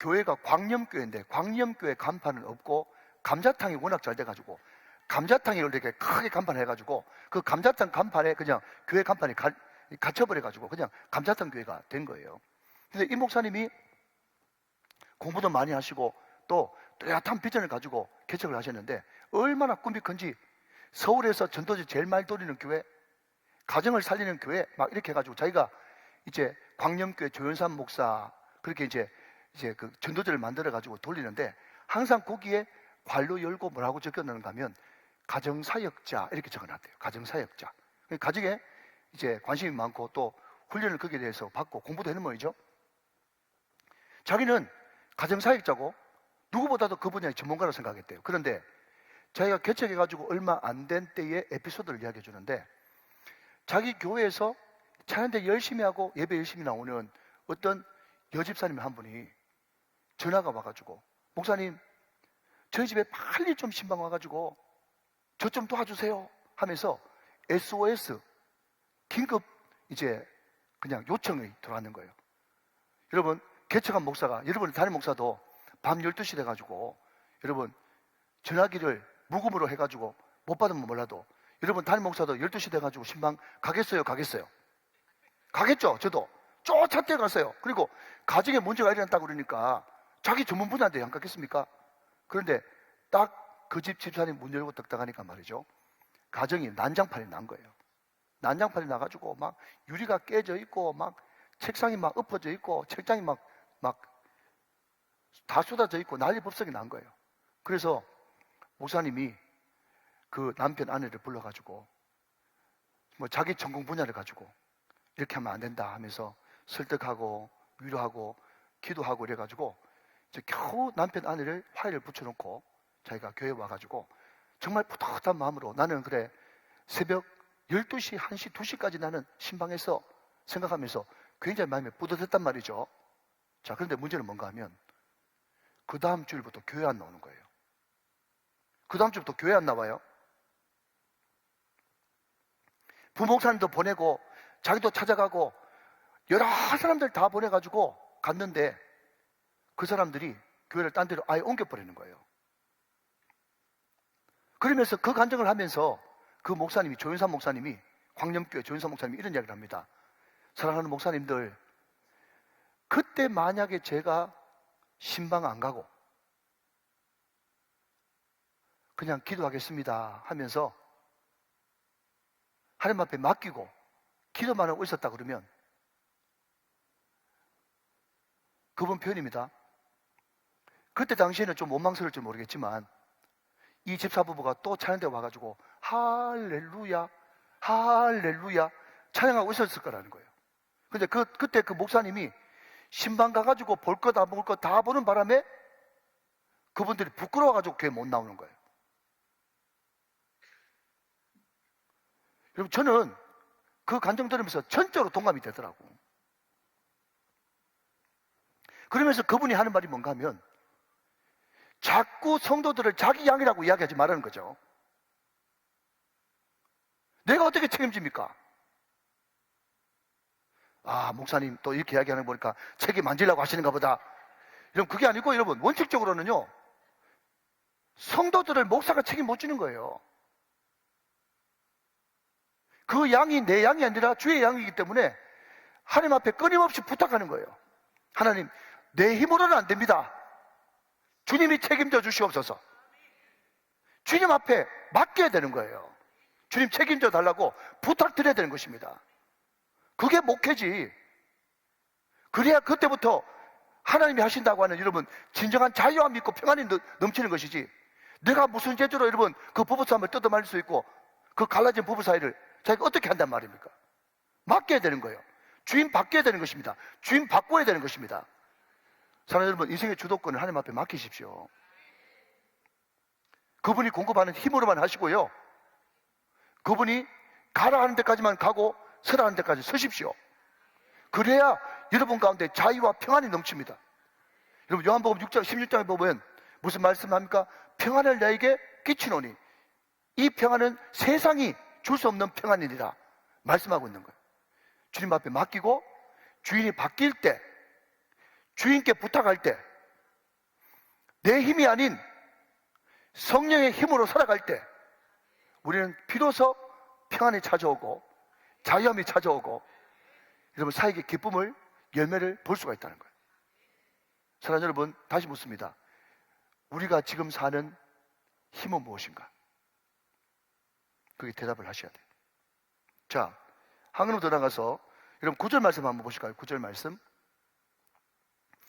교회가 광염교회인데 광염교회 간판은 없고 감자탕이 워낙 잘 돼가지고 감자탕이 이렇게 크게 간판해가지고 그 감자탕 간판에 그냥 교회 간판이 갇혀버려가지고 그냥 감자탕 교회가 된 거예요. 근데 이 목사님이 공부도 많이 하시고 또 뚜렷한 비전을 가지고 개척을 하셨는데, 얼마나 꿈이 큰지 서울에서 전도지 제일 많이 돌리는 교회, 가정을 살리는 교회 막 이렇게 해가지고 자기가 이제 광염교회 조연산 목사 그렇게 이제 그 전도지를 만들어가지고 돌리는데, 항상 거기에 괄로 열고 뭐라고 적혀놓는가 하면 가정사역자 이렇게 적어놨대요. 가정사역자. 가정에 이제 관심이 많고 또 훈련을 거기에 대해서 받고 공부도 하는 모이죠. 자기는 가정사역자고 누구보다도 그 분야의 전문가라고 생각했대요. 그런데 자기가 개척해가지고 얼마 안 된 때의 에피소드를 이야기해 주는데, 자기 교회에서 찬양대 열심히 하고 예배 열심히 나오는 어떤 여집사님 한 분이 전화가 와가지고, 목사님, 저희 집에 빨리 좀 신방 와가지고 저 좀 도와주세요 하면서 SOS 긴급 이제 그냥 요청이 들어왔는 거예요. 여러분, 개척한 목사가, 여러분 담임 목사도 밤 12시 돼가지고 여러분 전화기를 무금으로 해가지고 못 받으면 몰라도, 여러분 담임 목사도 12시 돼가지고 신방 가겠어요? 가겠죠? 저도 쫓아뛰어 갔어요. 그리고 가정에 문제가 일어났다고 그러니까 자기 전문 분야인데 안 갔겠습니까? 그런데 딱 그 집 집사님 문 열고 떡떡하니까 말이죠, 가정이 난장판이 난 거예요. 난장판이 나가지고 막 유리가 깨져 있고 막 책상이 막 엎어져 있고 책장이 막 다 쏟아져 있고 난리법석이 난 거예요. 그래서 목사님이 그 남편 아내를 불러가지고 뭐 자기 전공 분야를 가지고 이렇게 하면 안 된다 하면서 설득하고 위로하고 기도하고 이래가지고 이제 겨우 남편 아내를 화해를 붙여놓고 자기가 교회에 와가지고 정말 뿌듯한 마음으로, 나는 그래 새벽 12시, 1시, 2시까지 나는 신방에서 생각하면서 굉장히 마음이 뿌듯했단 말이죠. 자, 그런데 문제는 뭔가 하면 그 다음 주일부터 교회 안 나오는 거예요. 그 다음 주부터 교회 안 나와요. 부목사님도 보내고 자기도 찾아가고 여러 사람들 다 보내가지고 갔는데, 그 사람들이 교회를 딴 데로 아예 옮겨버리는 거예요. 그러면서 그 간증을 하면서 그 목사님이, 조윤삼 목사님이, 광염교회 조윤삼 목사님이 이런 이야기를 합니다. 사랑하는 목사님들, 그때 만약에 제가 신방 안 가고 그냥 기도하겠습니다 하면서 하나님 앞에 맡기고 기도만 하고 있었다 그러면, 그분 표현입니다. 그때 당시에는 좀 원망스러울지 모르겠지만 이 집사부부가 또 찬양대 와가지고 할렐루야 할렐루야 찬양하고 있었을 거라는 거예요. 근데 그때 그 목사님이 신방 가가지고 볼 거 다 볼 거 다 보는 바람에 그분들이 부끄러워가지고 교회 못 나오는 거예요. 여러분, 저는 그 간증 들으면서 전적으로 동감이 되더라고. 그러면서 그분이 하는 말이 뭔가 하면, 자꾸 성도들을 자기 양이라고 이야기하지 말라는 거죠. 내가 어떻게 책임집니까? 아, 목사님 또 이렇게 이야기하는 거 보니까 책임 안 지려고 하시는가 보다. 여러분, 그게 아니고, 여러분, 원칙적으로는요, 성도들을 목사가 책임 못 지는 거예요. 그 양이 내 양이 아니라 주의 양이기 때문에 하나님 앞에 끊임없이 부탁하는 거예요. 하나님, 내 힘으로는 안 됩니다. 주님이 책임져 주시옵소서. 주님 앞에 맡겨야 되는 거예요. 주님 책임져 달라고 부탁드려야 되는 것입니다. 그게 목회지. 그래야 그때부터 하나님이 하신다고 하는, 여러분, 진정한 자유함 있고 평안이 넘치는 것이지, 내가 무슨 재주로 여러분 그 부부싸움을 뜯어말릴 수 있고 그 갈라진 부부 사이를 자기가 어떻게 한단 말입니까? 맡겨야 되는 거예요. 주인 바뀌어야 되는 것입니다. 주인 바꿔야 되는 것입니다. 사랑하는 여러분, 인생의 주도권을 하나님 앞에 맡기십시오. 그분이 공급하는 힘으로만 하시고요, 그분이 가라 하는 데까지만 가고 서라 하는 데까지 서십시오. 그래야 여러분 가운데 자유와 평안이 넘칩니다. 여러분, 요한복음 6장 16장에 보면 무슨 말씀합니까? 평안을 너에게 끼치노니 이 평안은 세상이 줄 수 없는 평안이니라 말씀하고 있는 거예요. 주님 앞에 맡기고 주인이 바뀔 때, 주인께 부탁할 때, 내 힘이 아닌 성령의 힘으로 살아갈 때 우리는 비로소 평안이 찾아오고 자유함이 찾아오고, 여러분, 사역의 기쁨을, 열매를 볼 수가 있다는 거예요. 사랑하는 여러분, 다시 묻습니다. 우리가 지금 사는 힘은 무엇인가? 그게 대답을 하셔야 돼요. 자, 한글로 들어가서 여러분 9절 말씀 한번 보실까요? 9절 말씀.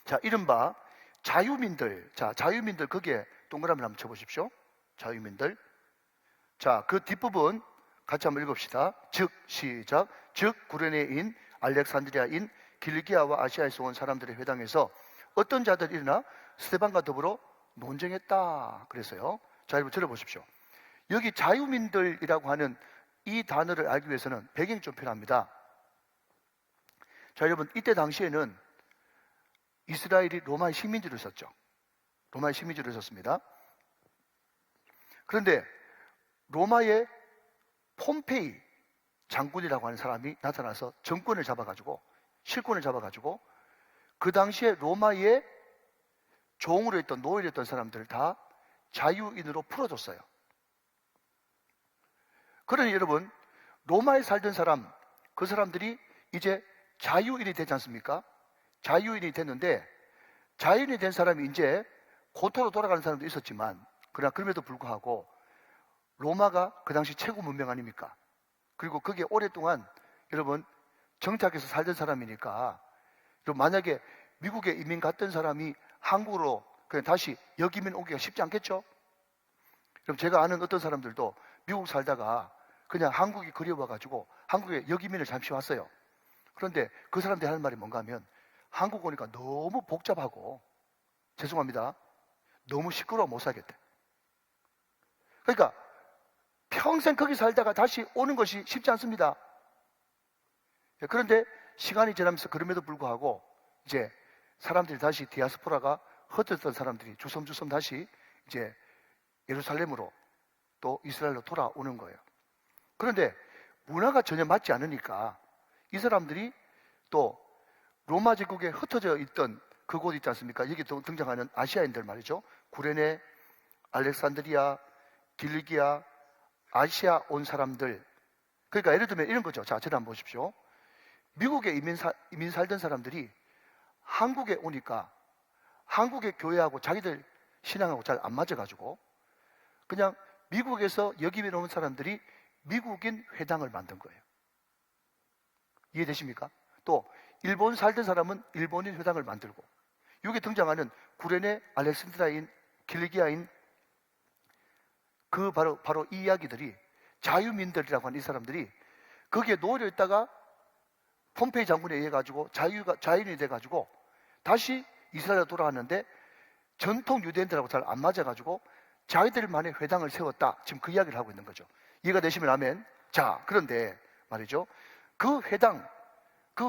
자, 이른바 자유민들. 자, 자유민들, 거기에 동그라미를 한번 쳐보십시오. 자유민들. 자, 그 뒷부분 같이 한번 읽읍시다. 즉, 시작. 즉, 구레네인, 알렉산드리아인, 길기아와 아시아에서 온 사람들의 회당에서 어떤 자들이 일어나 스데반과 더불어 논쟁했다. 그래서요. 자, 여러분 들어보십시오. 여기 자유민들이라고 하는 이 단어를 알기 위해서는 배경이 좀 필요합니다. 자, 여러분, 이때 당시에는 이스라엘이 로마의 식민지로 있었죠. 로마의 식민지로 있었습니다. 그런데 로마의 폼페이 장군이라고 하는 사람이 나타나서 정권을 잡아가지고, 실권을 잡아가지고 그 당시에 로마의 종으로 있던, 노예로 있던 사람들을 다 자유인으로 풀어줬어요. 그러니 여러분, 로마에 살던 사람, 그 사람들이 이제 자유인이 되지 않습니까? 자유인이 됐는데, 자유인이 된 사람이 이제 고토로 돌아가는 사람도 있었지만, 그러나 그럼에도 불구하고 로마가 그 당시 최고 문명 아닙니까? 그리고 그게 오랫동안 여러분 정착해서 살던 사람이니까, 여러분 만약에 미국에 이민 갔던 사람이 한국으로 그냥 다시 역이민 오기가 쉽지 않겠죠? 그럼 제가 아는 어떤 사람들도 미국 살다가 그냥 한국이 그리워가지고 한국에 역이민을 잠시 왔어요. 그런데 그 사람들이 하는 말이 뭔가 하면, 한국 오니까 너무 복잡하고, 죄송합니다, 너무 시끄러워 못 살겠대. 그러니까 평생 거기 살다가 다시 오는 것이 쉽지 않습니다. 그런데 시간이 지나면서 그럼에도 불구하고 이제 사람들이 다시, 디아스포라가 흩어졌던 사람들이 주섬주섬 다시 이제 예루살렘으로 또 이스라엘로 돌아오는 거예요. 그런데 문화가 전혀 맞지 않으니까 이 사람들이 또 로마 제국에 흩어져 있던 그곳 있지 않습니까? 여기 등장하는 아시아인들 말이죠. 구레네, 알렉산드리아, 길기아, 아시아 온 사람들. 그러니까 예를 들면 이런 거죠. 자, 저를 한번 보십시오. 미국에 이민 살던 사람들이 한국에 오니까 한국의 교회하고 자기들 신앙하고 잘 안 맞아가지고 그냥 미국에서 여기에 온 사람들이 미국인 회당을 만든 거예요. 이해되십니까? 또 일본 살던 사람은 일본인 회당을 만들고, 여기 등장하는 구레네, 알렉산드라인, 길기아인, 그 바로 이 이야기들이 자유민들이라고 하는 이 사람들이 거기에 놓여 있다가 폼페이 장군에 의해 가지고 자유인이 돼 가지고 다시 이스라엘에 돌아왔는데 전통 유대인들하고 잘 안 맞아 가지고 자기들만의 회당을 세웠다. 지금 그 이야기를 하고 있는 거죠. 이해가 되시면 아멘. 자, 그런데 말이죠. 그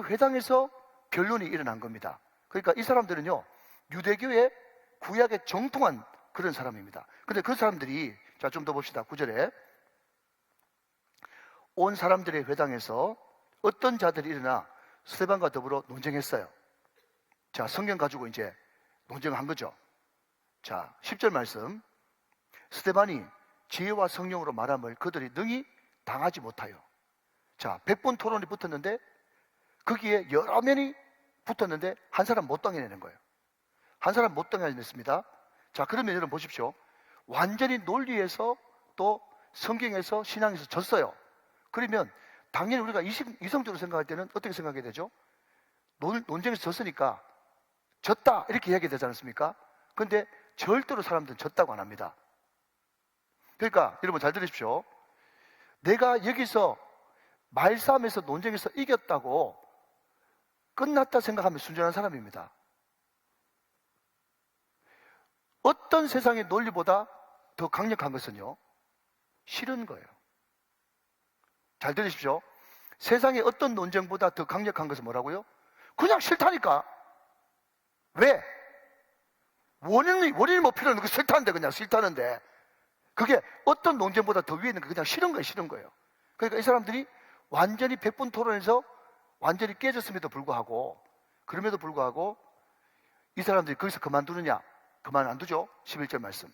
회당에서 변론이 일어난 겁니다. 그러니까 이 사람들은요, 유대교의 구약에 정통한 그런 사람입니다. 근데 그 사람들이, 자, 좀 더 봅시다. 9절에 온 사람들의 회당에서 어떤 자들이 일어나 스데반과 더불어 논쟁했어요. 자, 성경 가지고 이제 논쟁한 거죠. 자, 10절 말씀. 스데반이 지혜와 성령으로 말함을 그들이 능히 당하지 못하여. 자, 100번 토론이 붙었는데 거기에 여러 면이 붙었는데 한 사람 못 당해내는 거예요. 한 사람 못 당해냈습니다. 자, 그러면 여러분 보십시오. 완전히 논리에서 또 성경에서 신앙에서 졌어요. 그러면 당연히 우리가 이성적으로 생각할 때는 어떻게 생각해야 되죠? 논쟁에서 졌으니까 졌다 이렇게 이야기 되지 않습니까? 그런데 절대로 사람들은 졌다고 안 합니다. 그러니까 여러분 잘 들으십시오. 내가 여기서 말싸움에서 논쟁에서 이겼다고 끝났다 생각하면 순전한 사람입니다. 어떤 세상의 논리보다 더 강력한 것은요, 싫은 거예요. 잘 들으십시오. 세상의 어떤 논쟁보다 더 강력한 것은 뭐라고요? 그냥 싫다니까. 왜? 원인이 뭐 필요 없는 거 싫다는데, 그냥 싫다는데. 그게 어떤 논쟁보다 더 위에 있는 거 그냥 싫은 거예요, 싫은 거예요. 그러니까 이 사람들이 완전히 100분 토론에서 완전히 깨졌음에도 불구하고, 그럼에도 불구하고 이 사람들이 거기서 그만두느냐? 그만 안 두죠. 11절 말씀.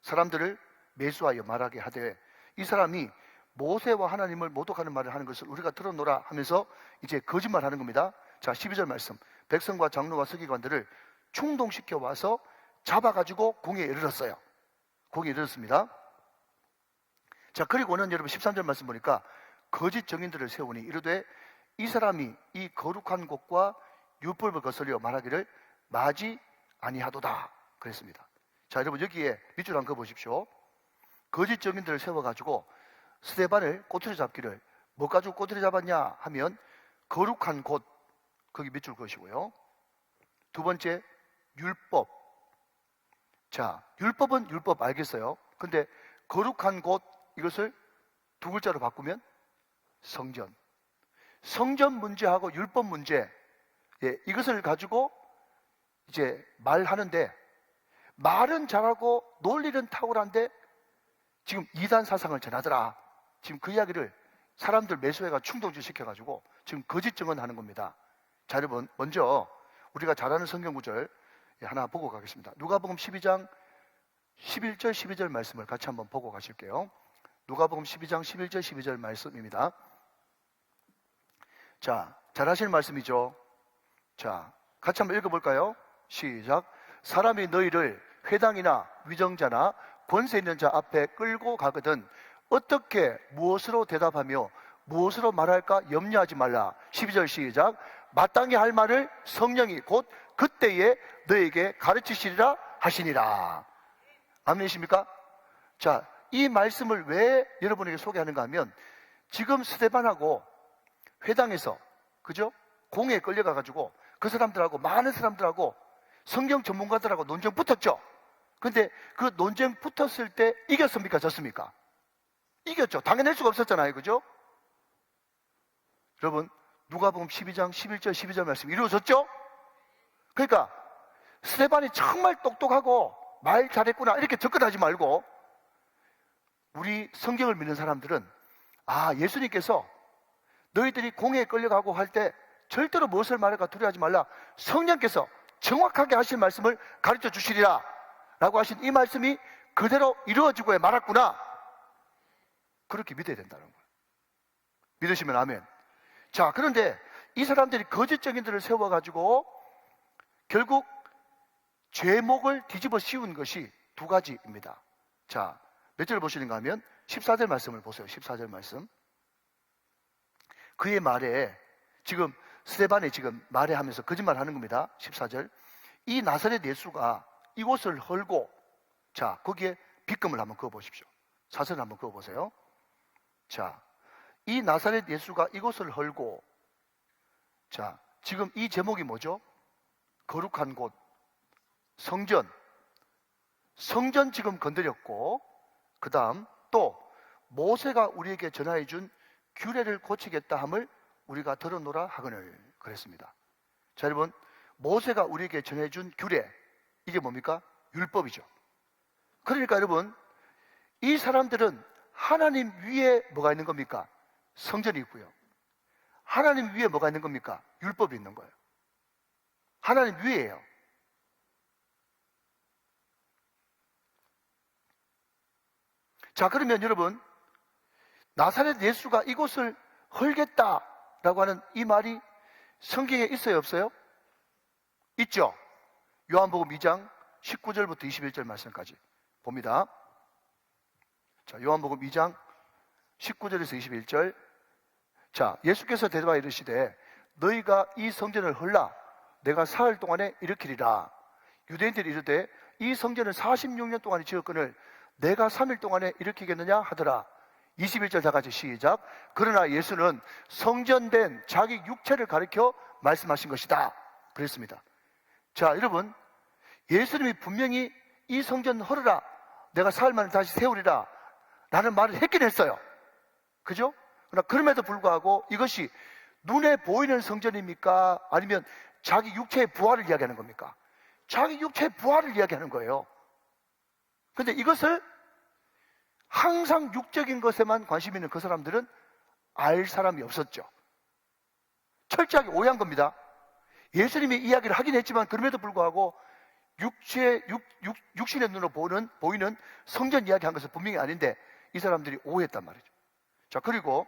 사람들을 매수하여 말하게 하되, 이 사람이 모세와 하나님을 모독하는 말을 하는 것을 우리가 들어노라 하면서 이제 거짓말 하는 겁니다. 자, 12절 말씀. 백성과 장로와 서기관들을 충동시켜 와서 잡아가지고 공에 이르렀어요. 공에 이르렀습니다. 자, 그리고는 여러분 13절 말씀 보니까 거짓 증인들을 세우니 이르되 이 사람이 이 거룩한 곳과 율법을 거슬려 말하기를 마지 아니하도다 그랬습니다. 자, 여러분 여기에 밑줄 한번 그어보십시오. 거짓 증인들을 세워가지고 스데반을 꼬투리 잡기를, 뭐 가지고 꼬투리 잡았냐 하면 거룩한 곳, 거기 밑줄 그으시고요. 두 번째, 율법. 자, 율법은 율법 알겠어요. 근데 거룩한 곳, 이것을 두 글자로 바꾸면 성전. 성전 문제하고 율법 문제, 예, 이것을 가지고 이제 말하는데, 말은 잘하고 논리는 탁월한데 지금 이단 사상을 전하더라. 지금 그 이야기를 사람들 매수해가 충동질 시켜가지고 지금 거짓 증언하는 겁니다. 자, 여러분 먼저 우리가 잘 아는 성경 구절 하나 보고 가겠습니다. 누가복음 12장 11절 12절 말씀을 같이 한번 보고 가실게요. 누가복음 12장 11절 12절 말씀입니다. 자, 잘 하실 말씀이죠. 자, 같이 한번 읽어볼까요? 시작. 사람이 너희를 회당이나 위정자나 권세 있는 자 앞에 끌고 가거든 어떻게 무엇으로 대답하며 무엇으로 말할까 염려하지 말라. 12절 시작. 마땅히 할 말을 성령이 곧 그때에 너에게 가르치시리라 하시니라. 아멘이십니까? 자, 이 말씀을 왜 여러분에게 소개하는가 하면 지금 스데반하고 회당에서, 그죠? 공에 끌려가가지고 그 사람들하고, 많은 사람들하고 성경 전문가들하고 논쟁 붙었죠. 근데 그 논쟁 붙었을 때 이겼습니까? 졌습니까? 이겼죠. 당해낼 수가 없었잖아요. 그죠? 여러분, 누가복음 12장 11절 12절 말씀 이루어졌죠? 그러니까 스데반이 정말 똑똑하고 말 잘했구나 이렇게 접근하지 말고, 우리 성경을 믿는 사람들은 아, 예수님께서 너희들이 공에 끌려가고 할 때 절대로 무엇을 말할까 두려워하지 말라. 성령께서 정확하게 하신 말씀을 가르쳐 주시리라 라고 하신 이 말씀이 그대로 이루어지고 말았구나. 그렇게 믿어야 된다는 거예요. 믿으시면 아멘. 자, 그런데 이 사람들이 거짓 증인들을 세워가지고 결국 죄목을 뒤집어 씌운 것이 두 가지입니다. 자, 몇 절 보시는가 하면 14절 말씀을 보세요. 14절 말씀. 그의 말에 지금 스데반이 지금 말해하면서 거짓말 하는 겁니다. 14절. 이 나사렛 예수가 이곳을 헐고, 자, 거기에 빗금을 한번 그어 보십시오. 사선을 한번 그어 보세요. 자, 이 나사렛 예수가 이곳을 헐고, 자, 지금 이 제목이 뭐죠? 거룩한 곳, 성전. 성전 지금 건드렸고, 그 다음 또 모세가 우리에게 전하여 준 규례를 고치겠다 함을 우리가 들어노라 하거늘 그랬습니다. 자, 여러분, 모세가 우리에게 전해 준 규례, 이게 뭡니까? 율법이죠. 그러니까 여러분, 이 사람들은 하나님 위에 뭐가 있는 겁니까? 성전이 있고요. 하나님 위에 뭐가 있는 겁니까? 율법이 있는 거예요. 하나님 위에예요. 자, 그러면 여러분, 나사렛 예수가 이곳을 헐겠다라고 하는 이 말이 성경에 있어요, 없어요? 있죠. 요한복음 2장 19절부터 21절 말씀까지 봅니다. 자, 요한복음 2장 19절에서 21절. 자, 예수께서 대답하여 이르시되 너희가 이 성전을 헐라 내가 사흘 동안에 일으키리라. 유대인들이 이르되 이 성전을 46년 동안에 지었거늘 내가 3일 동안에 일으키겠느냐 하더라. 21절 다 같이 시작. 그러나 예수는 성전된 자기 육체를 가리켜 말씀하신 것이다. 그랬습니다. 자, 여러분, 예수님이 분명히 이 성전 헐으라 내가 사흘 만에 다시 세우리라 라는 말을 했긴 했어요. 그죠? 그러나 그럼에도 불구하고 이것이 눈에 보이는 성전입니까? 아니면 자기 육체의 부활을 이야기하는 겁니까? 자기 육체의 부활을 이야기하는 거예요. 그런데 이것을 항상 육적인 것에만 관심 있는 그 사람들은 알 사람이 없었죠. 철저하게 오해한 겁니다. 예수님이 이야기를 하긴 했지만 그럼에도 불구하고 육신의 눈으로 보이는 성전 이야기한 것은 분명히 아닌데 이 사람들이 오해했단 말이죠. 자, 그리고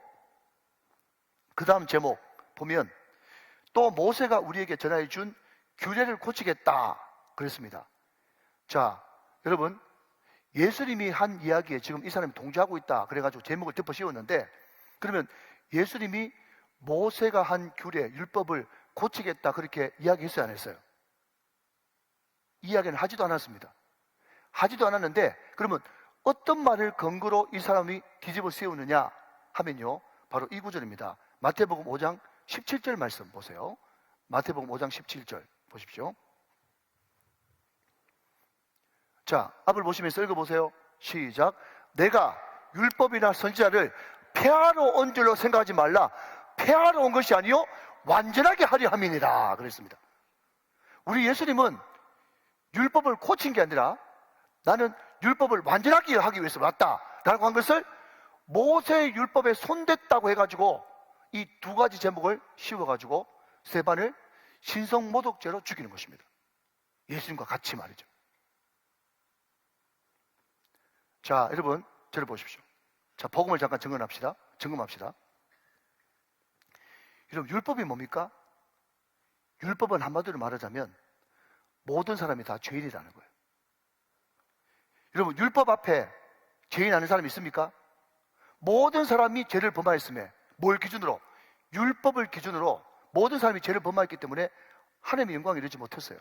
그 다음 제목 보면 또 모세가 우리에게 전하여 준 규례를 고치겠다 그랬습니다. 자, 여러분, 예수님이 한 이야기에 지금 이 사람이 동조하고 있다 그래가지고 제목을 덮어 씌웠는데, 그러면 예수님이 모세가 한 규례, 율법을 고치겠다 그렇게 이야기했어요, 안 했어요? 이야기는 하지도 않았습니다. 하지도 않았는데, 그러면 어떤 말을 근거로 이 사람이 뒤집어 세우느냐 하면요, 바로 이 구절입니다. 마태복음 5장 17절 말씀 보세요. 마태복음 5장 17절 보십시오. 자, 앞을 보시면서 읽어보세요. 시작. 내가 율법이나 선지자를 폐하러 온 줄로 생각하지 말라. 폐하러 온 것이 아니요 완전하게 하려 함이니라 그랬습니다. 우리 예수님은 율법을 고친 게 아니라 나는 율법을 완전하게 하기 위해서 왔다라고 한 것을 모세의 율법에 손댔다고 해가지고 이 두 가지 제목을 씌워가지고 스데반을 신성모독죄로 죽이는 것입니다. 예수님과 같이 말이죠. 자, 여러분, 저를 보십시오. 자, 복음을 잠깐 점검합시다. 여러분, 율법이 뭡니까? 율법은 한마디로 말하자면 모든 사람이 다 죄인이라는 거예요. 여러분, 율법 앞에 죄인 아는 사람이 있습니까? 모든 사람이 죄를 범하였음에 뭘 기준으로? 율법을 기준으로 모든 사람이 죄를 범하였기 때문에 하나님의 영광을 이루지 못했어요.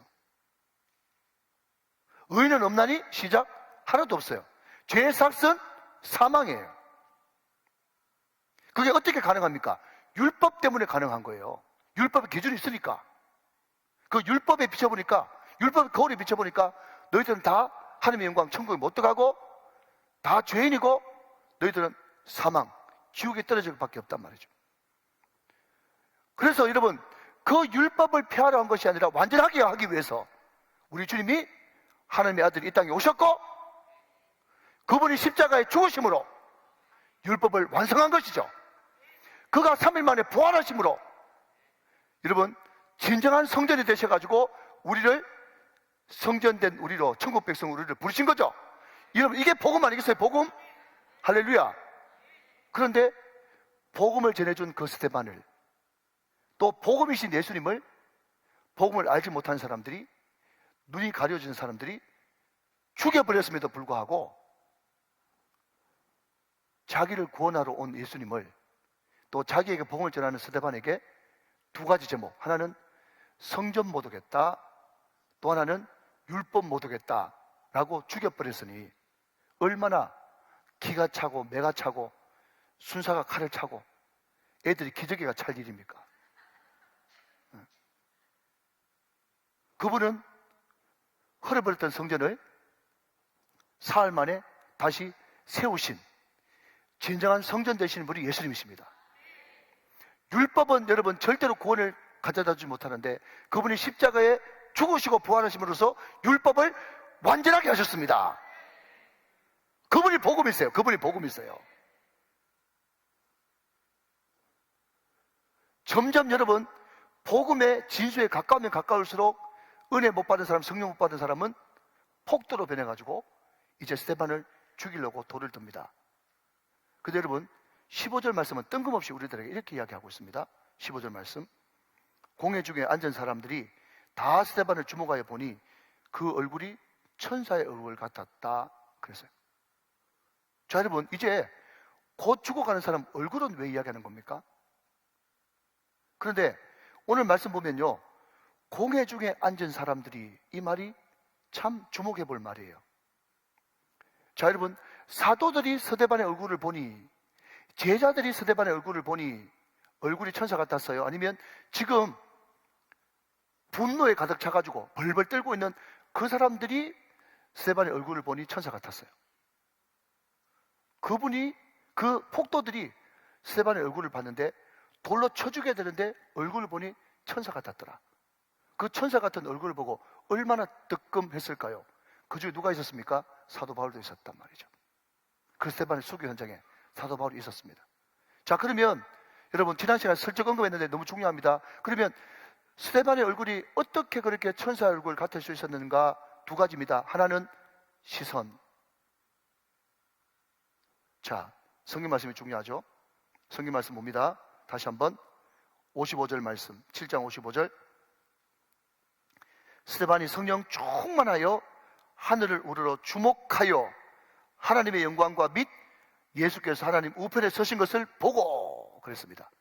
의인은 없나니? 시작. 하나도 없어요. 죄의 삭은 사망이에요. 그게 어떻게 가능합니까? 율법 때문에 가능한 거예요. 율법의 기준이 있으니까. 그 율법에 비춰보니까, 율법의 거울에 비춰보니까 너희들은 다 하나님의 영광 천국에 못 들어가고 다 죄인이고 너희들은 사망, 지옥에 떨어질 것밖에 없단 말이죠. 그래서 여러분, 그 율법을 폐하러 한 것이 아니라 완전하게 하기 위해서 우리 주님이 하나님의 아들이 이 땅에 오셨고 그분이 십자가에 죽으심으로 율법을 완성한 것이죠. 그가 3일 만에 부활하심으로 여러분 진정한 성전이 되셔가지고 우리를 성전된 우리로 천국 백성 우리를 부르신 거죠. 여러분, 이게 복음 아니겠어요? 복음? 할렐루야. 그런데 복음을 전해준 그 스데반을, 또 복음이신 예수님을 복음을 알지 못한 사람들이, 눈이 가려진 사람들이 죽여버렸음에도 불구하고 자기를 구원하러 온 예수님을, 또 자기에게 복음을 전하는 스데반에게 두 가지 제목, 하나는 성전 못 오겠다, 또 하나는 율법 못 오겠다 라고 죽여버렸으니 얼마나 기가 차고 매가 차고 순사가 칼을 차고 애들이 기저귀가 찰 일입니까? 그분은 흐려버렸던 성전을 사흘 만에 다시 세우신 진정한 성전 되시는 분이 예수님이십니다. 율법은 여러분 절대로 구원을 가져다 주지 못하는데, 그분이 십자가에 죽으시고 부활하심으로써 율법을 완전하게 하셨습니다. 그분이 복음이세요. 그분이 복음이세요. 점점 여러분 복음의 진수에 가까우면 가까울수록 은혜 못 받은 사람, 성령 못 받은 사람은 폭도로 변해가지고 이제 스데반을 죽이려고 돌을 듭니다. 근데 여러분 15절 말씀은 뜬금없이 우리들에게 이렇게 이야기하고 있습니다. 15절 말씀, 공회 중에 앉은 사람들이 다 스데반을 주목하여 보니 그 얼굴이 천사의 얼굴 같았다 그랬어요. 자, 여러분, 이제 곧 죽어가는 사람 얼굴은 왜 이야기하는 겁니까? 그런데 오늘 말씀 보면요, 공회 중에 앉은 사람들이, 이 말이 참 주목해 볼 말이에요. 자, 여러분, 사도들이 스데반의 얼굴을 보니, 제자들이 스데반의 얼굴을 보니 얼굴이 천사 같았어요? 아니면 지금 분노에 가득 차가지고 벌벌 떨고 있는 그 사람들이 스데반의 얼굴을 보니 천사 같았어요? 그분이, 그 폭도들이 스데반의 얼굴을 봤는데 돌로 쳐 죽여야 되는데 얼굴을 보니 천사 같았더라. 그 천사 같은 얼굴을 보고 얼마나 뜨끔했을까요? 그 중에 누가 있었습니까? 사도 바울도 있었단 말이죠. 그 스데반의 수교 현장에 사도 바울이 있었습니다. 자, 그러면 여러분 지난 시간에 슬쩍 언급했는데 너무 중요합니다. 그러면 스데반의 얼굴이 어떻게 그렇게 천사 얼굴 같을 수 있었는가? 두 가지입니다. 하나는 시선. 자, 성경 말씀이 중요하죠. 성경 말씀 봅니다. 다시 한번 55절 말씀, 7장 55절. 스데반이 성령 충만하여 하늘을 우러러 주목하여 하나님의 영광과 및 예수께서 하나님 우편에 서신 것을 보고 그랬습니다.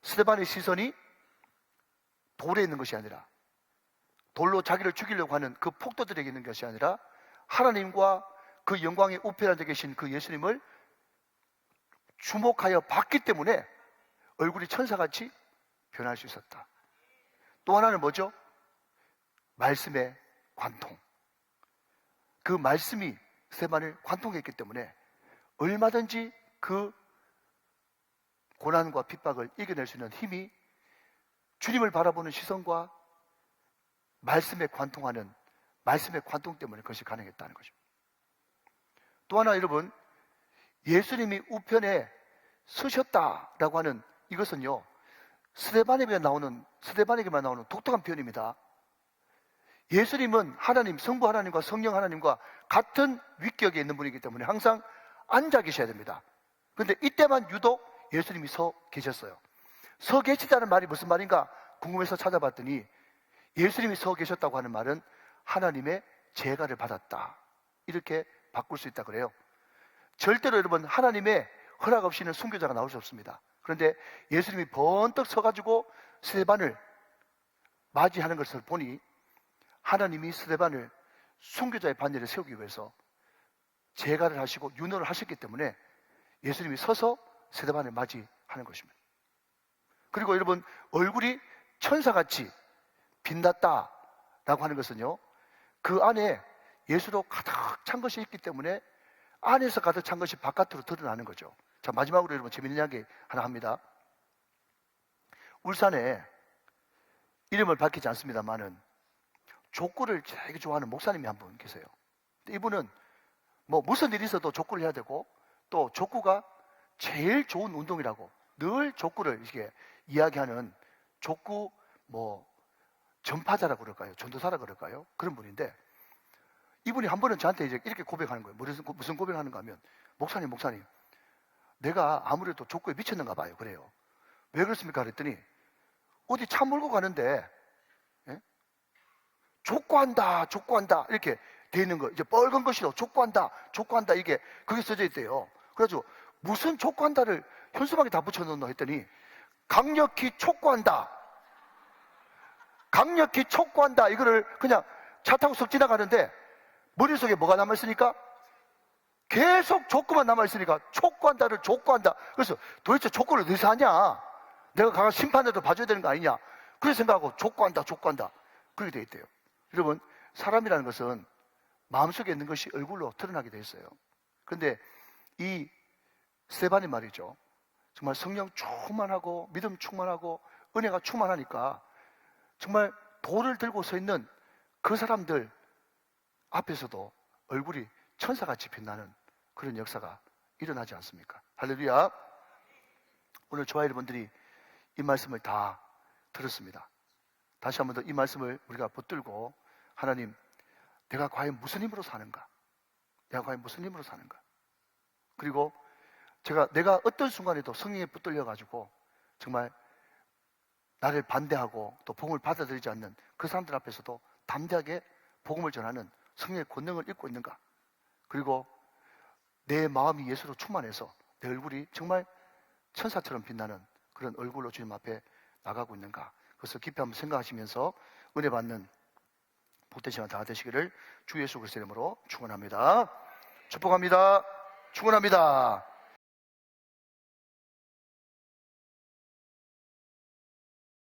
스데반의 시선이 돌에 있는 것이 아니라, 돌로 자기를 죽이려고 하는 그 폭도들에게 있는 것이 아니라 하나님과 그 영광의 우편에 앉아 계신 그 예수님을 주목하여 봤기 때문에 얼굴이 천사같이 변할 수 있었다. 또 하나는 뭐죠? 말씀의 관통. 그 말씀이 스데반을 관통했기 때문에 얼마든지 그 고난과 핍박을 이겨낼 수 있는 힘이 주님을 바라보는 시선과 말씀에 관통하는, 말씀의 관통 때문에 그것이 가능했다는 거죠. 또 하나 여러분, 예수님이 우편에 서셨다라고 하는 이것은요, 스데반에게만 나오는 독특한 표현입니다. 예수님은 하나님, 성부 하나님과 성령 하나님과 같은 위격에 있는 분이기 때문에 항상 앉아 계셔야 됩니다. 그런데 이때만 유독 예수님이 서 계셨어요. 서 계시다는 말이 무슨 말인가 궁금해서 찾아봤더니, 예수님이 서 계셨다고 하는 말은 하나님의 제가를 받았다, 이렇게 바꿀 수 있다 그래요. 절대로 여러분 하나님의 허락 없이는 순교자가 나올 수 없습니다. 그런데 예수님이 번뜩 서가지고 스데반을 맞이하는 것을 보니 하나님이 스데반을 순교자의 반열에 세우기 위해서 제가를 하시고 윤호를 하셨기 때문에 예수님이 서서 스데반을 맞이하는 것입니다. 그리고 여러분, 얼굴이 천사같이 빛났다라고 하는 것은요, 그 안에 예수로 가득 찬 것이 있기 때문에 안에서 가득 찬 것이 바깥으로 드러나는 거죠. 자, 마지막으로 여러분 재밌는 이야기 하나 합니다. 울산에 이름을 밝히지 않습니다만은 족구를 되게 좋아하는 목사님이 한 분 계세요. 이분은 뭐 무슨 일이 있어도 족구를 해야 되고, 또 족구가 제일 좋은 운동이라고 늘 족구를 이렇게 이야기하는 족구 전파자라고 그럴까요? 전도사라고 그럴까요? 그런 분인데, 이분이 한 번은 저한테 이제 이렇게 고백하는 거예요. 무슨 고백하는가 하면, 목사님, 내가 아무래도 족구에 미쳤는가 봐요. 그래요. 왜 그렇습니까? 그랬더니, 어디 차 몰고 가는데, 예? 족구한다, 이렇게 돼 있는 거. 이제 빨간 글씨로 족구한다, 이게, 그게 써져 있대요. 그래가지고, 무슨 족구한다를 현수막에 다 붙여놓나 했더니, 강력히 촉구한다. 이거를 그냥 차 타고 쓱 지나가는데, 머릿속에 뭐가 남아있으니까? 계속 족구만 남아있으니까, 족구한다. 그래서 도대체 족구를 어디서 하냐? 내가 강한 심판에도 봐줘야 되는 거 아니냐? 그래서 생각하고 족구한다. 그렇게 돼 있대요. 여러분, 사람이라는 것은 마음속에 있는 것이 얼굴로 드러나게 돼 있어요. 그런데 이 스테반이 말이죠. 정말 성령 충만하고 믿음 충만하고 은혜가 충만하니까 정말 돌을 들고 서 있는 그 사람들 앞에서도 얼굴이 천사같이 빛나는 그런 역사가 일어나지 않습니까? 할렐루야. 오늘 저와 여러분들이 이 말씀을 다 들었습니다. 다시 한 번 더 이 말씀을 우리가 붙들고, 하나님, 내가 과연 무슨 힘으로 사는가? 그리고 내가 어떤 순간에도 성령에 붙들려 가지고 정말 나를 반대하고 또 복음을 받아들이지 않는 그 사람들 앞에서도 담대하게 복음을 전하는 성령의 권능을 입고 있는가? 그리고 내 마음이 예수로 충만해서 내 얼굴이 정말 천사처럼 빛나는 그런 얼굴로 주님 앞에 나가고 있는가? 그것을 깊이 한번 생각하시면서 은혜 받는 복된 시간 다 되시기를 주 예수 그리스도의 이름으로 축원합니다. 축복합니다. 축원합니다.